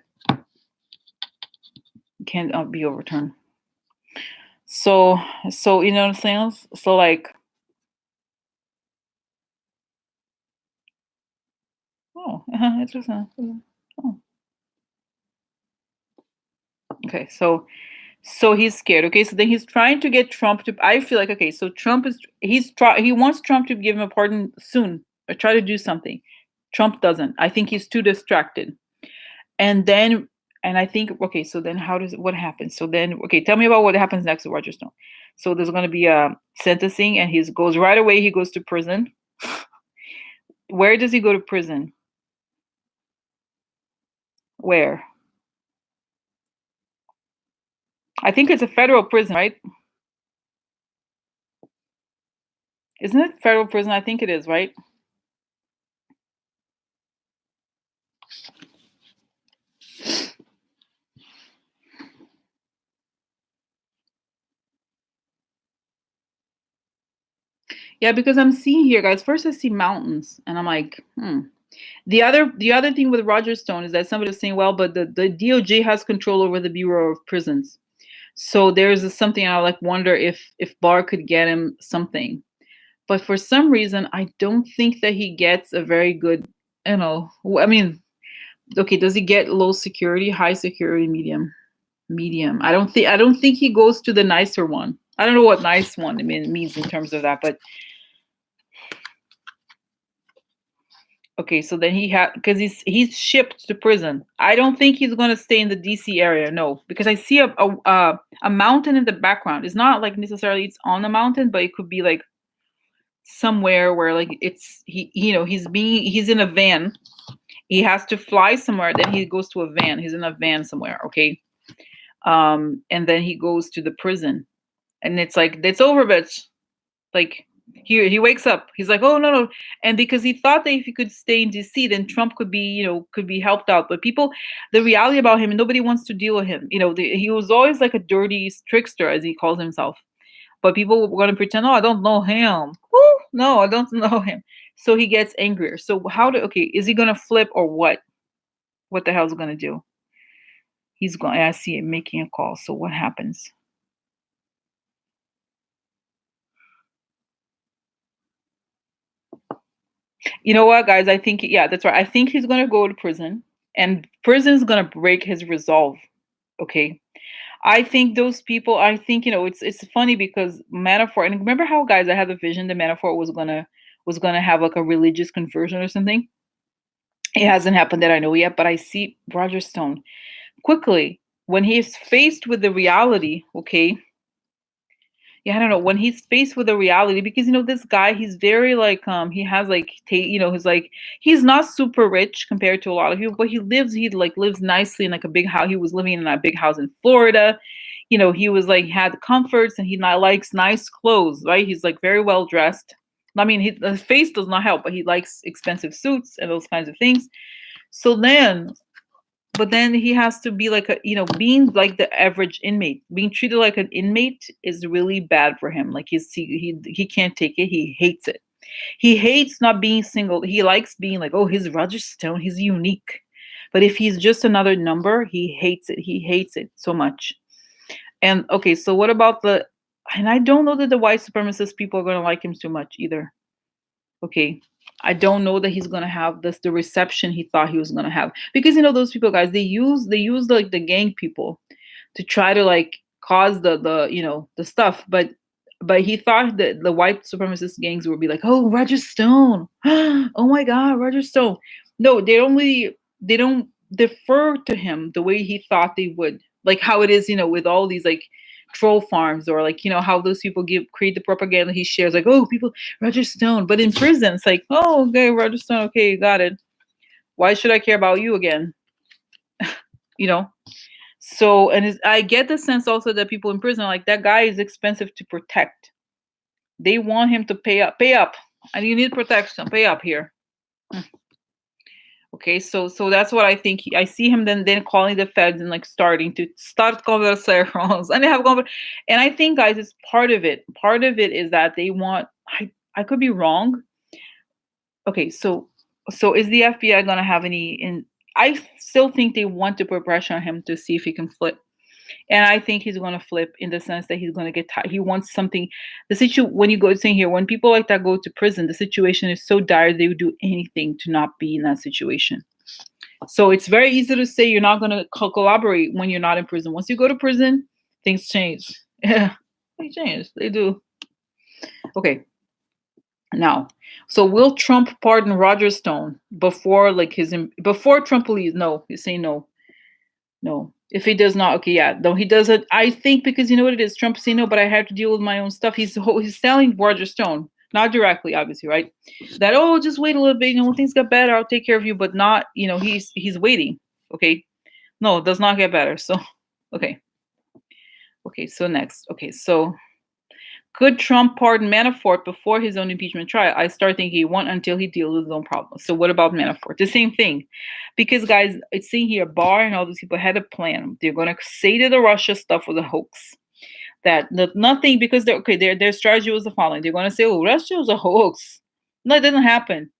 can't be overturned. So you know what I'm saying? So like, oh, interesting. Oh, okay. So he's scared. Okay, so then he's trying to get Trump to. I feel like okay. So Trump is he wants Trump to give him a pardon soon or try to do something. Trump doesn't. I think he's too distracted. And then and I think okay. So then what happens? So then okay, tell me about what happens next with Roger Stone. So there's going to be a sentencing, and he goes right away. He goes to prison. Where does he go to prison? Where? I think it's a federal prison, right? Isn't it federal prison? I think it is, right? Yeah, because I'm seeing here, guys. First, I see mountains, and I'm like, hmm. The other thing with Roger Stone is that somebody was saying, well, but the DOJ has control over the Bureau of Prisons. So there's something I like wonder if Barr could get him something. But for some reason, I don't think that he gets a very good, I mean, okay, does he get low security, high security, medium? Medium. I don't think he goes to the nicer one. I don't know what nice one means in terms of that, but okay, so then he had because he's shipped to prison. I don't think he's going to stay in the DC area. No, because I see a mountain in the background. It's not like necessarily it's on a mountain, but it could be like somewhere where like it's he's in a van. He has to fly somewhere. Then he goes to a van. He's in a van somewhere. Okay, and then he goes to the prison, and it's like it's over, bitch. Like he wakes up. He's like, oh no. And because he thought that if he could stay in DC, then Trump could be helped out. But people, the reality about him, nobody wants to deal with him. He was always like a dirty trickster, as he calls himself. But people were going to pretend, oh, I don't know him. Woo, no, I don't know him. So he gets angrier. So okay, is he going to flip or what? What the hell is he going to do? He's going. I see him making a call. So what happens? You know what, guys? I think, yeah, that's right. I think he's going to go to prison, and prison is going to break his resolve. Okay. I think those people, I think, it's funny because Manafort, and remember how, guys, I had the vision that Manafort was gonna have like a religious conversion or something. It hasn't happened that I know yet, but I see Roger Stone quickly when he's faced with the reality, okay, yeah, I don't know, when he's faced with a reality, because this guy, he's very like he has like he's like he's not super rich compared to a lot of people, but he lives nicely in like a big house. He was living in a big house in Florida. He was like had comforts, and he not likes nice clothes, right? He's like very well dressed. I mean, his face does not help, but he likes expensive suits and those kinds of things. So then but then he has to be like being like the average inmate, being treated like an inmate is really bad for him. Like he can't take it. He hates it. He hates not being single. He likes being like, oh, he's Roger Stone, he's unique. But if he's just another number, he hates it. He hates it so much. And okay, so what about and I don't know that the white supremacist people are going to like him too much either. Okay, I don't know that he's gonna have the reception he thought he was gonna have, because those people, guys, they use like the gang people to try to like cause the stuff, but he thought that the white supremacist gangs would be like, oh, Roger Stone, oh my God, Roger Stone. No, they don't defer to him the way he thought they would, like how it is, with all these like troll farms, or like how those people create the propaganda he shares, like, oh, people, Roger Stone. But in prison, it's like, oh, okay, Roger Stone, okay, got it. Why should I care about you again? you know So, and I get the sense also that people in prison, like that guy is expensive to protect. They want him to pay up, and you need protection. Pay up here. Mm. Okay, so that's what I think. I see him then calling the feds and like starting to start conversations, and they have and I think, guys, it's part of it. Part of it is that they want. I could be wrong. Okay, so is the FBI gonna have any? In I still think they want to put pressure on him to see if he can flip. And I think he's going to flip in the sense that he's going to get tired. He wants something. When you go saying here, when people like that go to prison, the situation is so dire they would do anything to not be in that situation. So it's very easy to say you're not going to collaborate when you're not in prison. Once you go to prison, things change. Yeah, they change. They do. Okay. Now, so will Trump pardon Roger Stone before before Trump leaves? No, he's saying no. No. If he does not, okay, yeah. Though he doesn't, I think because you know what it is, Trump saying no, but I have to deal with my own stuff. He's telling Roger Stone, not directly, obviously, right? That just wait a little bit. When things get better, I'll take care of you, but not, he's waiting. Okay, no, it does not get better. So, okay, so next, okay, so could Trump pardon Manafort before his own impeachment trial? I start thinking he won't until he deals with his own problems. So what about Manafort? The same thing. Because, guys, it's saying here, Barr and all these people had a plan. They're going to say that the Russia stuff was a hoax. That nothing, because their strategy was the following. They're going to say, oh, Russia was a hoax. No, it didn't happen.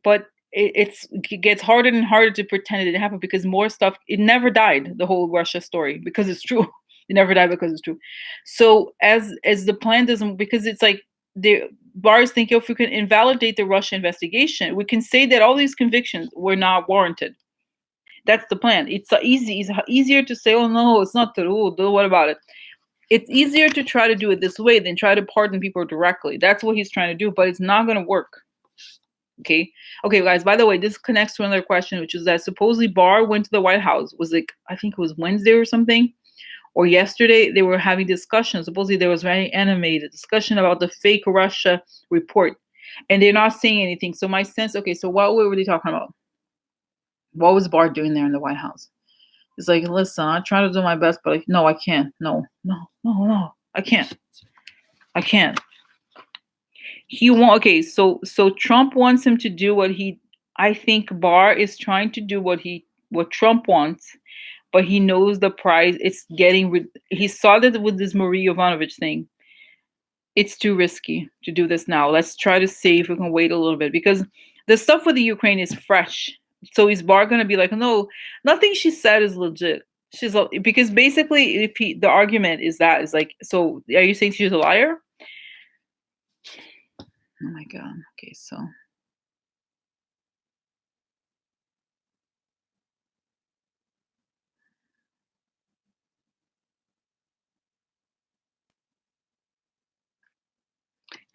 But it gets harder and harder to pretend it didn't happen because more stuff, it never died, the whole Russia story, because it's true. It never died because it's true. So as the plan doesn't, because it's like the bars think if we can invalidate the Russia investigation, we can say that all these convictions were not warranted. That's the plan. It's easier to say, oh no, it's not true. What about it? It's easier to try to do it this way than try to pardon people directly. That's what he's trying to do, but it's not going to work. Okay, guys. By the way, this connects to another question, which is that supposedly Barr went to the White House. Was like, I think it was Wednesday or something, or yesterday. They were having discussions. Supposedly there was very animated discussion about the fake Russia report, and they're not saying anything. So my sense, okay, so what were they talking about? What was Barr doing there in the White House? It's like, listen, I try to do my best, but no, I can't. No, I can't. He won't. Okay, so Trump wants him to do I think Barr is trying to do what Trump wants, but he knows the price. It's he saw that with this Marie Yovanovitch thing. It's too risky to do this now. Let's try to see if we can wait a little bit, because the stuff with the Ukraine is fresh. So is Barr going to be like, no, nothing she said is legit. Because basically, the argument is like, so are you saying she's a liar? Oh my God. Okay, so.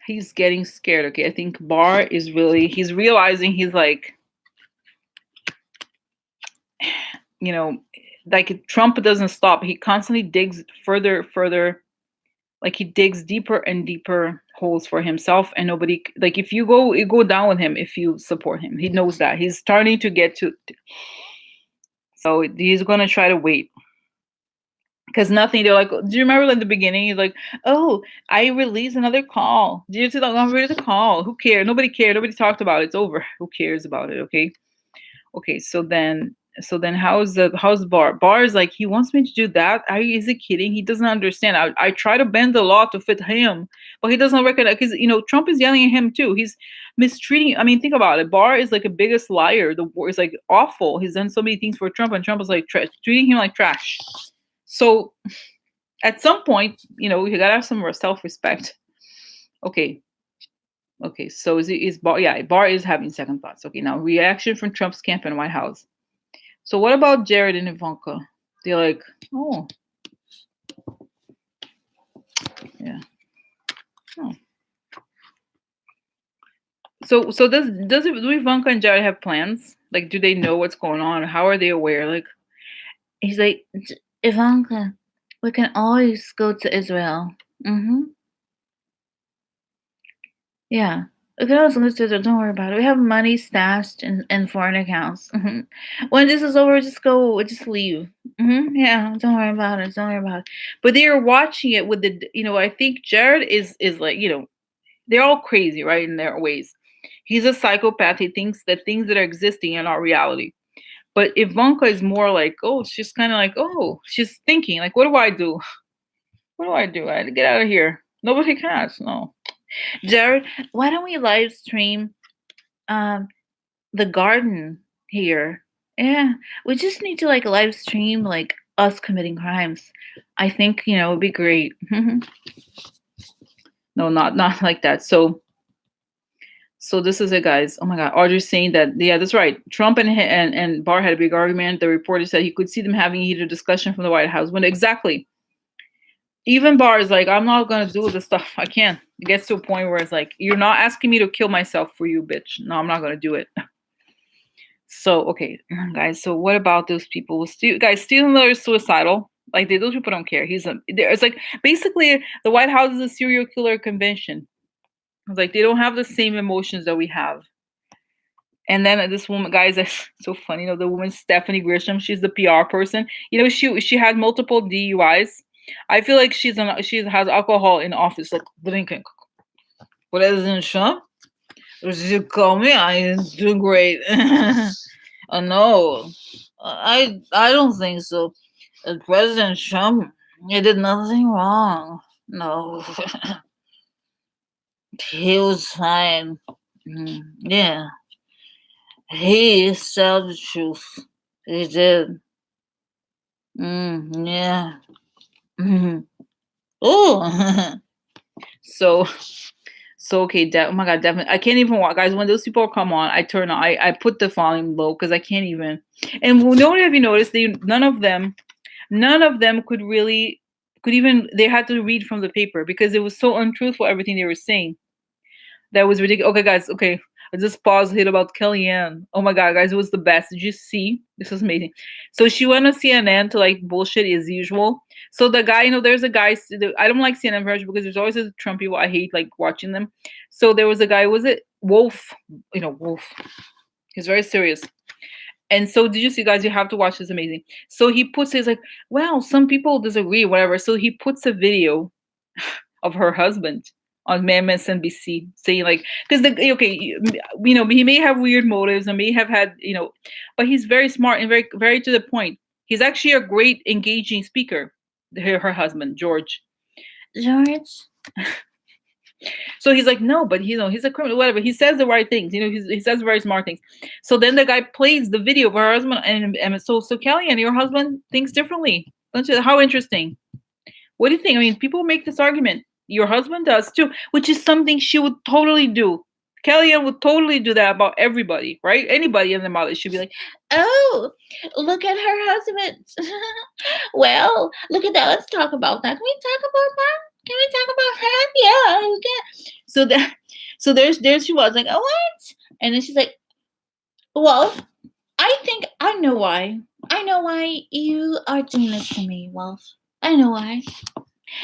He's getting scared. Okay, I think Barr is he's realizing he's like, like Trump doesn't stop. He constantly digs further, like he digs deeper and deeper holes for himself, and nobody, like if you go down with him if you support him. He knows that. He's starting to get to, so he's gonna try to wait. Because nothing, they're like, do you remember in the beginning? He's like, oh, I released another call. Did you see that? I'm ready to call. Who cares? Nobody cared. Nobody talked about it. It's over. Who cares about it? Okay. So then how's Barr? Barr is like, he wants me to do that. Is he kidding? He doesn't understand. I try to bend the law to fit him, but he doesn't recognize, because Trump is yelling at him too. He's mistreating. I mean, think about it. Barr is like a biggest liar. The war is like awful. He's done so many things for Trump, and Trump is like treating him like trash. So at some point, you gotta have some self-respect. Okay. So is Barr? Yeah, Barr is having second thoughts. Okay, now reaction from Trump's camp and White House. So what about Jared and Ivanka? They're like, oh, yeah. Oh. So do Ivanka and Jared have plans? Like, do they know what's going on? How are they aware? Like, he's like, Ivanka, we can always go to Israel. Yeah. Okay, don't worry about it. We have money stashed in foreign accounts. When this is over, just leave. Yeah, don't worry about it. Don't worry about it. But they are watching it with I think Jared is like, they're all crazy, right, in their ways. He's a psychopath. He thinks that things that are existing are not reality. But Ivanka is more like, oh, she's kind of like, oh, she's thinking, like, what do I do? What do I do? I had to get out of here. Nobody cares. No. Jared, why don't we live stream um the garden here? Yeah, we just need to like live stream like us committing crimes. I think, it would be great. No, not like that. So this is it, guys. Oh my God, Audrey's saying that. Yeah, that's right. Trump and Barr had a big argument. The reporter said he could see them having a heated discussion from the White House. When exactly? Even Barr is like, I'm not gonna do this stuff. I can't. It gets to a point where it's like, you're not asking me to kill myself for you, bitch. No, I'm not gonna do it. So okay, guys. So what about those people? Stephen Miller is suicidal. Like those people don't care. It's like basically the White House is a serial killer convention. It's like they don't have the same emotions that we have. And then this woman, guys, that's so funny. The woman Stephanie Grisham, she's the PR person. She had multiple DUIs. I feel like she has alcohol in office, like drinking. President Trump, did you call me? I do great. No, I don't think so. President Trump, he did nothing wrong. No, he was fine. Yeah. He said the truth. He did. Yeah. Oh. so okay. Oh my God, definitely. I can't even watch, guys. When those people come on, I turn on. I put the volume low because I can't even. And have you noticed? None of them could even. They had to read from the paper because it was so untruthful. Everything they were saying. That was ridiculous. Okay, guys. Okay. I just paused hit about Kellyanne. Oh my God, guys, it was the best. Did you see? This was amazing. So she went on CNN to like bullshit as usual. So the guy, there's a guy. I don't like CNN very much because there's always a Trump people. I hate like watching them. So there was a guy. Was it Wolf? Wolf. He's very serious. And so did you see, guys? You have to watch this. Amazing. So he puts his like, well, some people disagree, whatever. So he puts a video of her husband on MSNBC saying like, because he may have weird motives and may have had, but he's very smart and very, very to the point. He's actually a great engaging speaker. Her husband, George. So he's like, no, but he's a criminal, whatever. He says the right things. He says very smart things. So then the guy plays the video of her husband, and so Kellyanne, your husband thinks differently. Don't you? How interesting. What do you think? I mean, people make this argument. Your husband does too, which is something she would totally do. Kellyanne would totally do that about everybody, right? Anybody in the mother should be like, oh, look at her husband. Well, look at that. Let's talk about that. Can we talk about that? Can we talk about that? Yeah, we can. So there she was like, oh, what? And then she's like, well, I think I know why. I know why you are doing this to me, Wolf. I know why.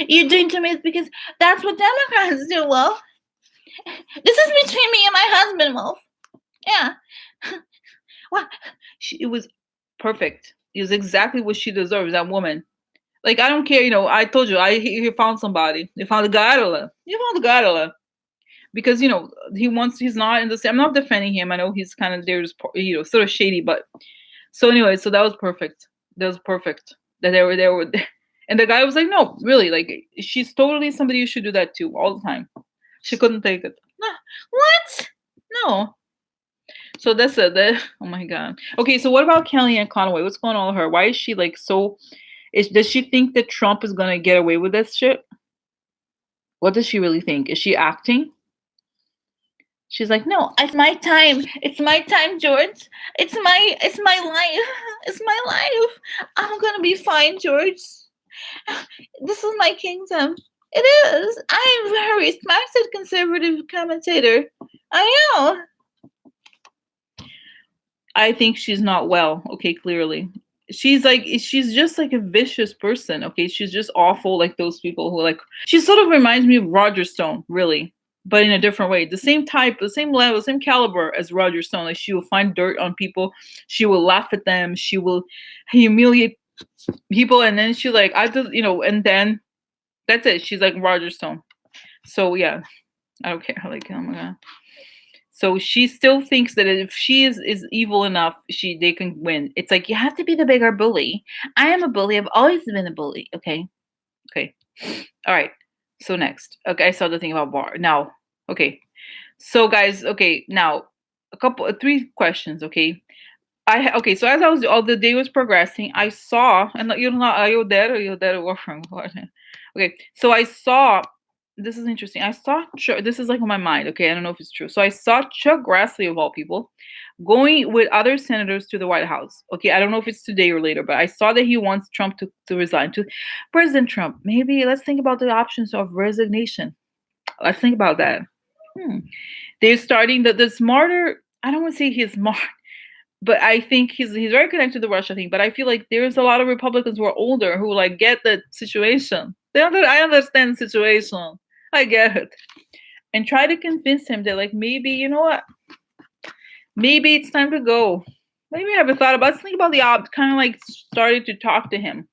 You're doing to me because that's what Democrats do, Wolf. This is between me and my husband, Wolf. Yeah. Well, it was perfect. It was exactly what she deserves, that woman. Like, I don't care, I told you, he found somebody. He found a guy to love. He found a guy to love. Because, he's not in the same, I'm not defending him. I know he's kind of, there's, sort of shady, but. So anyway, so that was perfect. That was perfect. That they were, and the guy was like, no, really, like, she's totally somebody you should do that to all the time. She couldn't take it. No. What? No. So that's it. Oh my God. Okay, so what about Kellyanne Conway? What's going on with her? Why is she like so? Does she think that Trump is gonna get away with this shit? What does she really think? Is she acting? She's like, no, it's my time. It's my time, George. It's my life. It's my life. I'm gonna be fine, George. This is my kingdom. It is. I am very respected conservative commentator. I know. I think she's not well. Okay, clearly. She's just like a vicious person. Okay, she's just awful, like those people who like. She sort of reminds me of Roger Stone, really. but in a different way. The same type, the same level, the same caliber as Roger Stone. Like she will find dirt on people, she will laugh at them, she will humiliate people, and then she like I just and then that's it. She's like Roger Stone. So yeah, I don't care. Like oh my god. So she still thinks that if she is evil enough, they can win. It's like you have to be the bigger bully. I am a bully. I've always been a bully. Okay. Okay. All right. So next. Okay, I saw the thing about bar. Now, okay. So guys, okay, now three questions, okay? Okay, so as I was all the day was progressing, I saw and you're not are you there or you're there working. Okay, so I saw this is interesting. I saw this is like on my mind, okay? I don't know if it's true. So I saw Chuck Grassley of all people going with other senators to the White House. Okay, I don't know if it's today or later, but I saw that he wants Trump to resign. To President Trump, maybe let's think about the options of resignation. Let's think about that. Hmm. They're starting the smarter. I don't want to say he's smart, but I think he's very connected to the Russia thing. But I feel like there's a lot of Republicans who are older who like get the situation. I understand the situation. I get it, and try to convince him that like maybe you know what, maybe it's time to go. Maybe I haven't thought about. Let's think about the kind of like started to talk to him,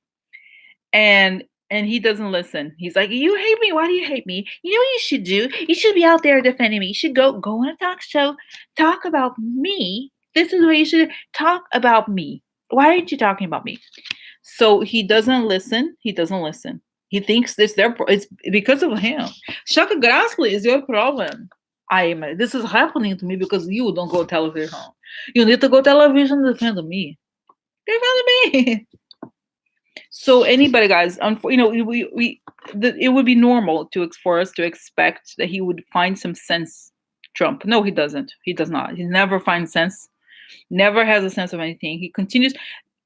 and he doesn't listen. He's like, "You hate me? Why do you hate me? You know what you should do? You should be out there defending me. You should go on a talk show, talk about me. This is what you should talk about me. Why aren't you talking about me?" So he doesn't listen. He doesn't listen. He thinks it's because of him. Shaka Grassley is your problem. This is happening to me because you don't go television. You need to go television to defend me. Defend me. So anybody, guys, it would be normal for us to expect that he would find some sense. Trump, no, he doesn't. He does not. He never finds sense. Never has a sense of anything. He continues.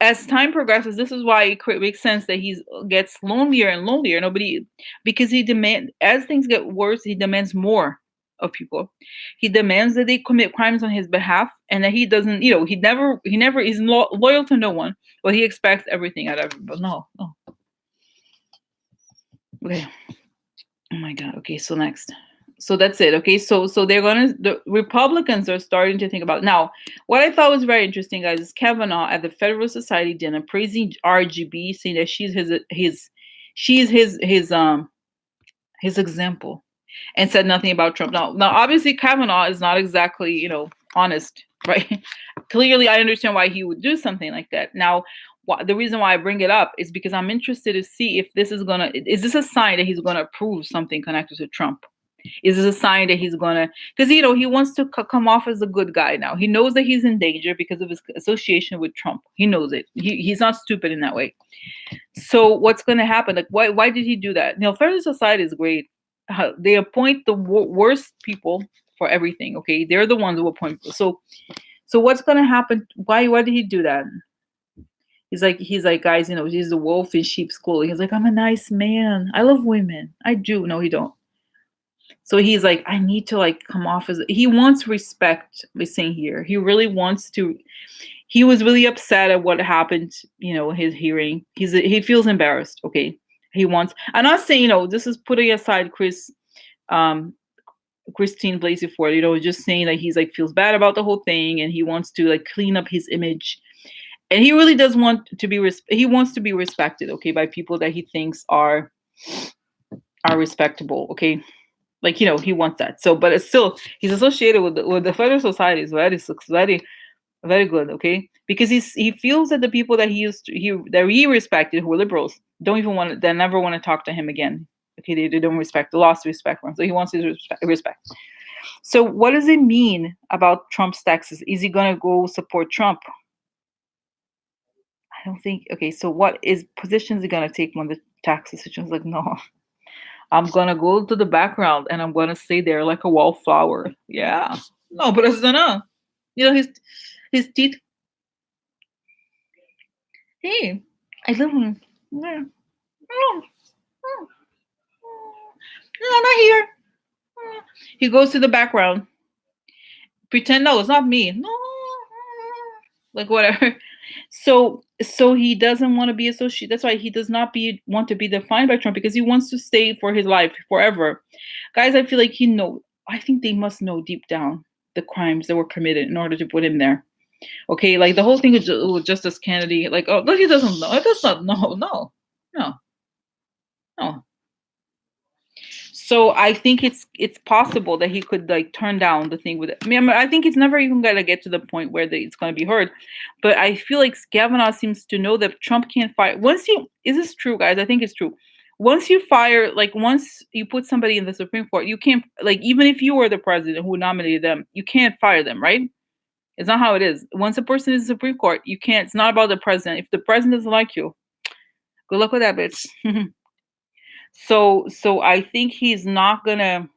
As time progresses, this is why it makes sense that he gets lonelier and lonelier. Because as things get worse, he demands more of people. He demands that they commit crimes on his behalf, and that he doesn't. He never is loyal to no one. But he expects everything out of everybody. No. Okay. Oh my God. Okay. So next. So that's it. Okay. So the Republicans are starting to think about it. Now. What I thought was very interesting, guys, is Kavanaugh at the Federal Society dinner praising RGB, saying that she's his example, and said nothing about Trump. Now obviously Kavanaugh is not exactly honest, right? Clearly, I understand why he would do something like that. Now, the reason why I bring it up is because I'm interested to see if is this a sign that he's gonna approve something connected to Trump? Is this a sign that he's gonna? Because he wants to come off as a good guy now. He knows that he's in danger because of his association with Trump. He knows it. He's not stupid in that way. So what's gonna happen? Like, why did he do that? Federal Society is great. They appoint the worst people for everything. Okay, they're the ones who appoint people. So what's gonna happen? Why did he do that? He's like, guys, he's the wolf in sheep's clothing. He's like, I'm a nice man. I love women. I do. No, he don't. So he's like, I need to like come off as he wants respect. We're saying here, he really wants to. He was really upset at what happened. His hearing. He feels embarrassed. Okay, he wants. I'm not saying this is putting aside Christine Blasey Ford. Just saying that he's like feels bad about the whole thing and he wants to like clean up his image. And he really does want to be he wants to be respected, okay, by people that he thinks are respectable, okay? Like, he wants that. So, but it's still, he's associated with the Federal Society is very, very good, okay? Because he feels that the people that he respected, who are liberals, they never want to talk to him again. Okay, they don't respect, they lost respect for him. So he wants his respect. So what does it mean about Trump's taxes? Is he gonna go support Trump? I don't think. Okay, so what position is he gonna take when the tax decision is like, no, I'm gonna go to the background and I'm gonna stay there like a wallflower. Yeah, no, but no. His teeth. Hey, I love him. Yeah. No, I'm not here. He goes to the background. Pretend no, it's not me. No, like whatever. So he doesn't want to be associated. That's why he does not want to be defined by Trump, because he wants to stay for his life forever. Guys, I feel like I think they must know deep down the crimes that were committed in order to put him there. Okay, like the whole thing is Justice Kennedy, like, oh, look, he doesn't know. It does not know. No, no, no. So I think it's possible that he could like turn down the thing with it. I think it's never even gonna get to the point where it's gonna be heard. But I feel like Kavanaugh seems to know that Trump can't fire. Once you is this true, guys? I think it's true. Once you fire, like once you put somebody in the Supreme Court, you can't like even if you were the president who nominated them, you can't fire them, right? It's not how it is. Once a person is in the Supreme Court, you can't. It's not about the president. If the president doesn't like you, good luck with that, bitch. So I think he's not gonna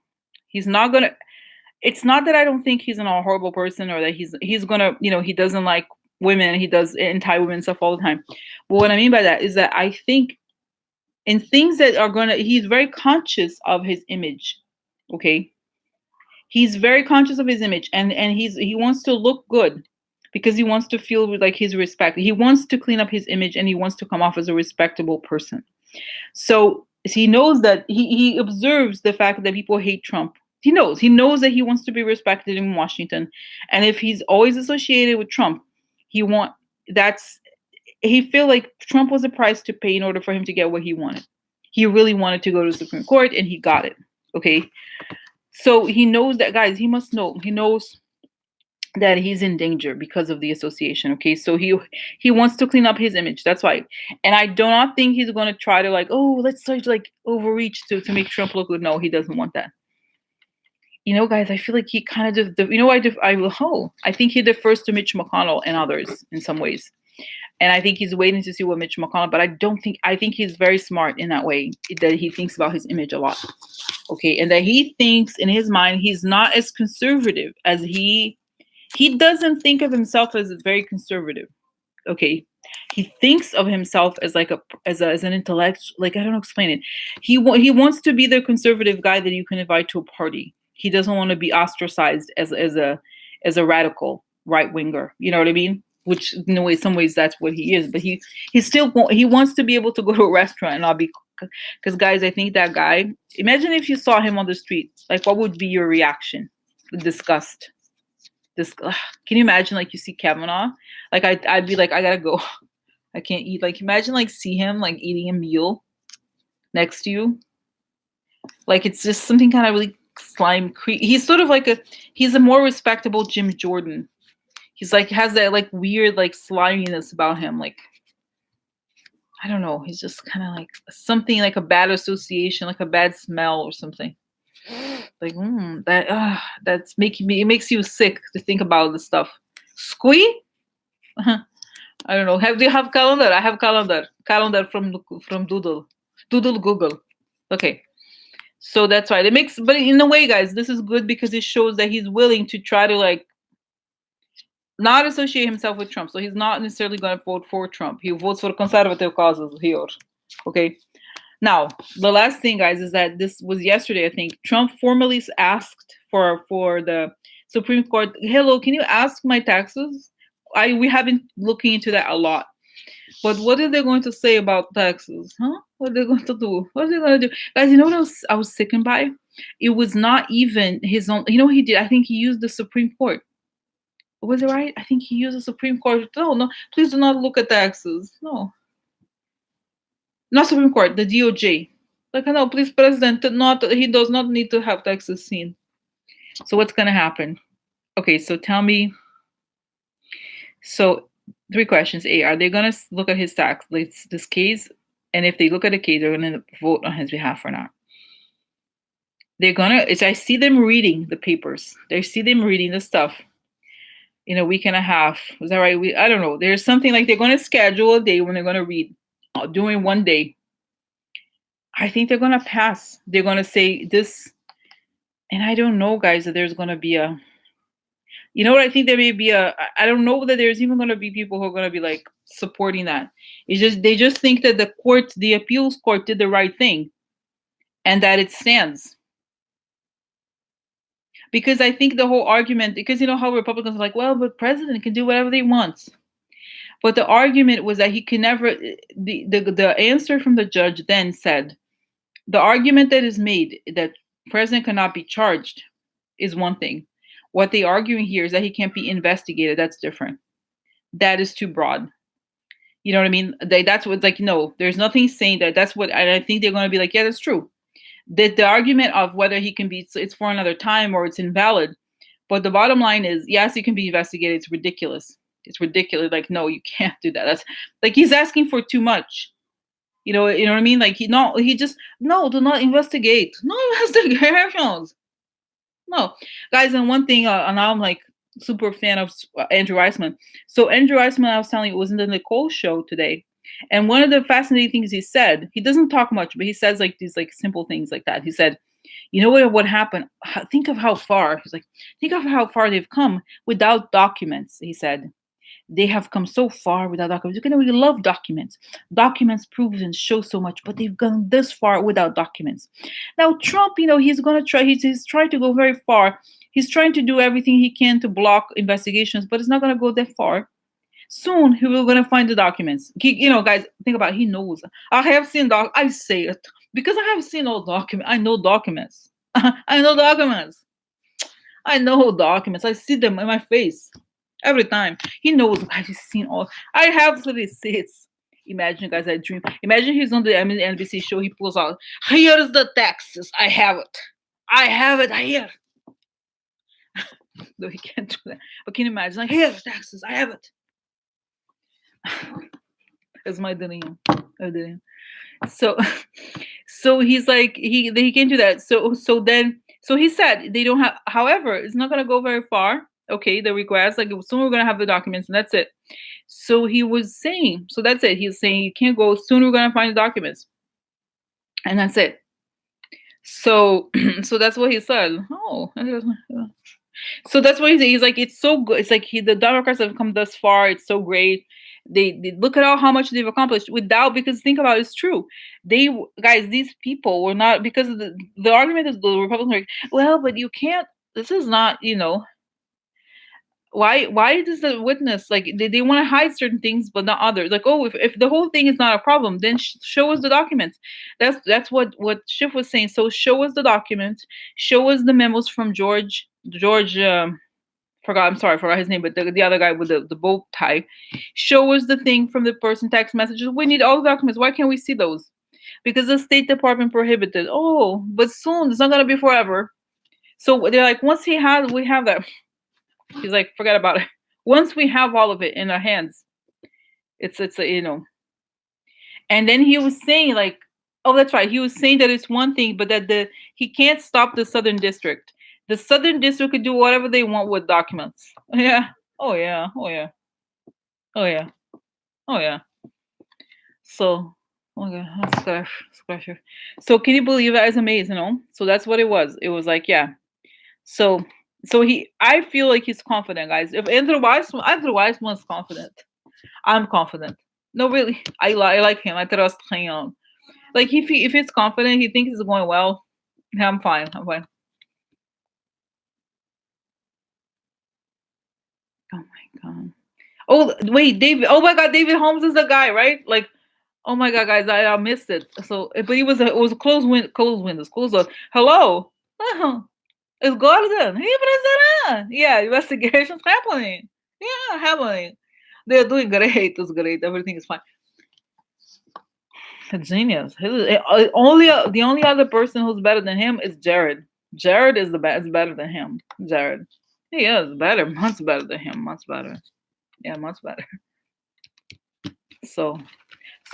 it's not that I don't think he's a horrible person or that he's gonna, he doesn't like women, he does anti-women stuff all the time. But what I mean by that is that I think in things that are gonna he's very conscious of his image. Okay. He's very conscious of his image and he wants to look good because he wants to feel like his respect. He wants to clean up his image and he wants to come off as a respectable person. So he knows that he observes the fact that people hate Trump. He knows that he wants to be respected in Washington. And if he's always associated with Trump, he feel like Trump was a price to pay in order for him to get what he wanted. He really wanted to go to the Supreme Court and he got it. Okay. So he knows that, guys, he knows that he's in danger because of the association. Okay, so he wants to clean up his image. That's why, and I do not think he's going to try to like, oh, let's start like overreach to make Trump look good. No, he doesn't want that. Guys, I feel like he kind of just, I think he defers to Mitch McConnell and others in some ways, and I think he's waiting to see what Mitch McConnell. But I think he's very smart in that way that he thinks about his image a lot. Okay, and that he thinks in his mind he's not as conservative as he doesn't think of himself as very conservative. Okay, he thinks of himself as like as an intellect. Like I don't know, explain it. He wants to be the conservative guy that you can invite to a party. He doesn't want to be ostracized as a radical right winger. You know what I mean? Which in some ways that's what he is. But he wants to be able to go to a restaurant and not be. Because guys, I think that guy. Imagine if you saw him on the street. Like, what would be your reaction? Disgust. Can you imagine like you see Kavanaugh? Like I'd be like, I gotta go. I can't eat. Like imagine like see him like eating a meal next to you. Like it's just something kind of really slime. He's sort of like he's a more respectable Jim Jordan. He's like has that like weird like sliminess about him. Like I don't know. He's just kind of like something like a bad association, like a bad smell or something. Like that's making me. It makes you sick to think about this stuff. Squee? I don't know. Do you have calendar? I have calendar. Calendar from Doodle Google. Okay, so that's right. It makes, but in a way, guys, this is good because it shows that he's willing to try to like not associate himself with Trump. So he's not necessarily going to vote for Trump. He votes for conservative causes here. Okay. Now, the last thing, guys, is that this was yesterday, I think. Trump formally asked for the Supreme Court, hello, can you ask my taxes? We have been looking into that a lot. But what are they going to say about taxes? Huh? What are they going to do? What are they going to do? Guys, you know what I was sickened by? It was not even his own. You know what he did? I think he used the Supreme Court. Was it right? I think he used the Supreme Court. No, please do not look at taxes. No. Not Supreme Court, the DOJ. Like, no, please, President, he does not need to have taxes seen. So what's going to happen? Okay, so tell me. So 3 questions. A, are they going to look at his tax, like this case? And if they look at the case, they're going to vote on his behalf or not. They're going to, I see them reading the papers. They see them reading the stuff in a week and a half. Was that right? I don't know. There's something like they're going to schedule a day when they're going to read. During one day, I think they're going to pass. They're going to say this. And I don't know, guys, that there's going to be I think there may be I don't know that there's even going to be people who are going to be like supporting that. It's just, they just think that the appeals court did the right thing and that it stands. Because I think the whole argument, because you know how Republicans are like, well, but president can do whatever they want. But the argument was that he can never, the answer from the judge then said, the argument that is made that president cannot be charged is one thing. What they arguing here is that he can't be investigated. That's different. That is too broad. You know what I mean? That's what, like, no, there's nothing saying that. That's what, and I think they're going to be like, yeah, that's true. The argument of whether he can be, it's for another time or it's invalid. But the bottom line is, yes, he can be investigated. It's ridiculous. It's ridiculous. Like, no, you can't do that. That's like he's asking for too much. You know what I mean? Like he just no, do not investigate. No investigations. No, guys. And one thing, and I'm like super fan of Andrew Weissman. So Andrew Weissman, I was telling you, was in the Nicole show today, and one of the fascinating things he said, he doesn't talk much, but he says like these like simple things like that. He said, you know what happened? Think of how far. He's like, think of how far they've come without documents. He said, they have come so far without documents. You can really love documents. Documents prove and show so much, but they've gone this far without documents. Now Trump, he's gonna try. He's trying to go very far. He's trying to do everything he can to block investigations, but it's not gonna go that far. Soon he will gonna find the documents. Guys, think about it. He knows. I have seen I say it because I have seen all documents. I know documents. I know documents. I know documents. I see them in my face every time. He knows. Guys, he's seen all. I have to see it. Imagine, guys, I dream. Imagine he's on the NBC show. He pulls out. Here's the taxes. I have it. I have it here. No, he can't do that. But can you imagine? Like, here's the taxes. I have it. It's my dream. So he's like he can't do that. So he said they don't have. However, it's not gonna go very far. Okay, the request, like, soon we're gonna have the documents, and that's it. So he was saying, so that's it. He's saying you can't go. Soon we're gonna find the documents, and that's it. So so that's what he said. Oh, so that's what he's like. It's so good. It's like the Democrats have come thus far. It's so great. They look at how much they've accomplished without, because think about it, it's true. Guys, these people were not, because of the argument is the Republicans are like, well, but you can't. This is not, why does the witness, like, they want to hide certain things but not others, like, oh, if the whole thing is not a problem, then show us the documents. That's what Schiff was saying. So show us the documents, show us the memos from George I forgot his name, but the other guy with the bow tie. Show us the thing from the person text messages. We need all the documents. Why can't we see those? Because the State Department prohibited. Oh, but soon, it's not gonna be forever. So they're like, once we have that. He's like, forget about it. Once we have all of it in our hands, it's And then he was saying, like, oh, that's right. He was saying that it's one thing, but that he can't stop the Southern District. The Southern District could do whatever they want with documents. Yeah. Oh yeah. Oh yeah. Oh yeah. Oh yeah. So, okay, scratch. So can you believe that? It's amazing, So that's what it was. It was like, yeah. So I feel like he's confident, guys. If Andrew Weissman's confident, I'm confident. No, really, I like him. I trust him. Like, if he's confident, he thinks it's going well. Yeah, I'm fine. Oh my god. Oh wait, David. Oh my god, David Holmes is the guy, right? Like, oh my god, guys, I missed it. So, but it was a closed windows. Hello. It's Gordon. Hey, President. Yeah, investigations happening. Yeah, happening. They're doing great. It's great. Everything is fine. A genius. The only other person who's better than him is Jared. Jared is better than him. Jared. He is better. Much better than him. Much better. Yeah, much better. So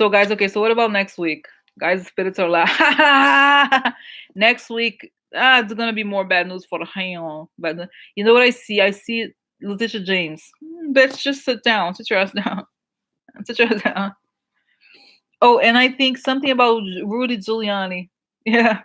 guys, okay, so what about next week? Guys, spirits are loud. Next week, it's gonna be more bad news for him. But you know what I see? I see Letitia James. Bitch, just sit down. Sit your ass down. Sit your ass down. Oh, and I think something about Rudy Giuliani. Yeah.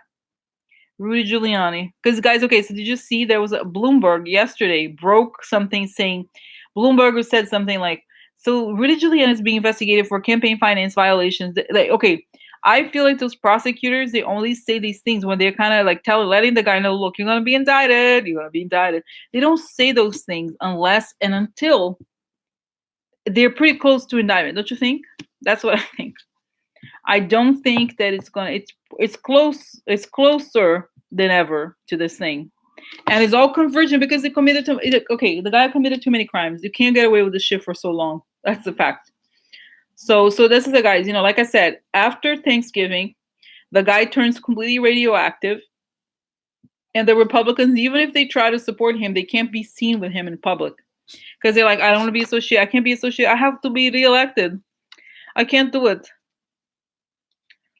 Rudy Giuliani. Because, guys, okay, so did you see there was a Bloomberg yesterday broke something saying, Bloomberg said something like, so Rudy Giuliani is being investigated for campaign finance violations. Like, okay, I feel like those prosecutors, they only say these things when they're kind of like letting the guy know, look, you're going to be indicted. You're going to be indicted. They don't say those things unless and until they're pretty close to indictment. Don't you think? That's what I think. I don't think that it's closer than ever to this thing. And it's all conversion because they committed to okay, the guy committed too many crimes. You can't get away with this shit for so long. That's the fact. So this is the guys, like I said, after Thanksgiving, the guy turns completely radioactive. And the Republicans, even if they try to support him, they can't be seen with him in public. Because they're like, I don't want to be associated. I can't be associated. I have to be reelected. I can't do it.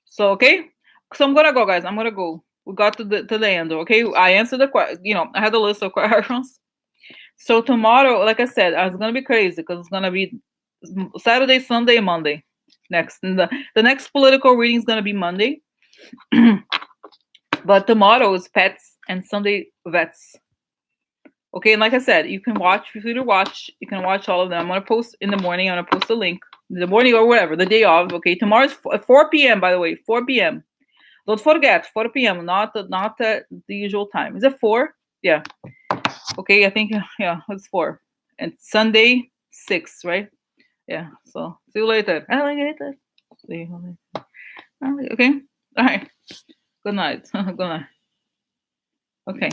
So, okay. So I'm going to go, guys. I'm going to go. We got to the end, okay? I answered the question. I had a list of questions. So tomorrow, like I said, it's going to be crazy because it's going to be Saturday, Sunday, Monday. Next. And the next political reading is going to be Monday. But tomorrow is pets and Sunday vets. Okay, and like I said, you can watch, feel free to watch. You can watch all of them. I'm going to post in the morning. I'm going to post a link in the morning or whatever, the day of. Okay, tomorrow's 4 p.m., by the way, 4 p.m. Don't forget, 4 p.m., not the usual time. Is it 4? Yeah. Okay, I think, yeah, it's 4. And Sunday, 6, right? Yeah, so see you later. Alligator. See you later. Okay, all right. Good night. Good night. Okay.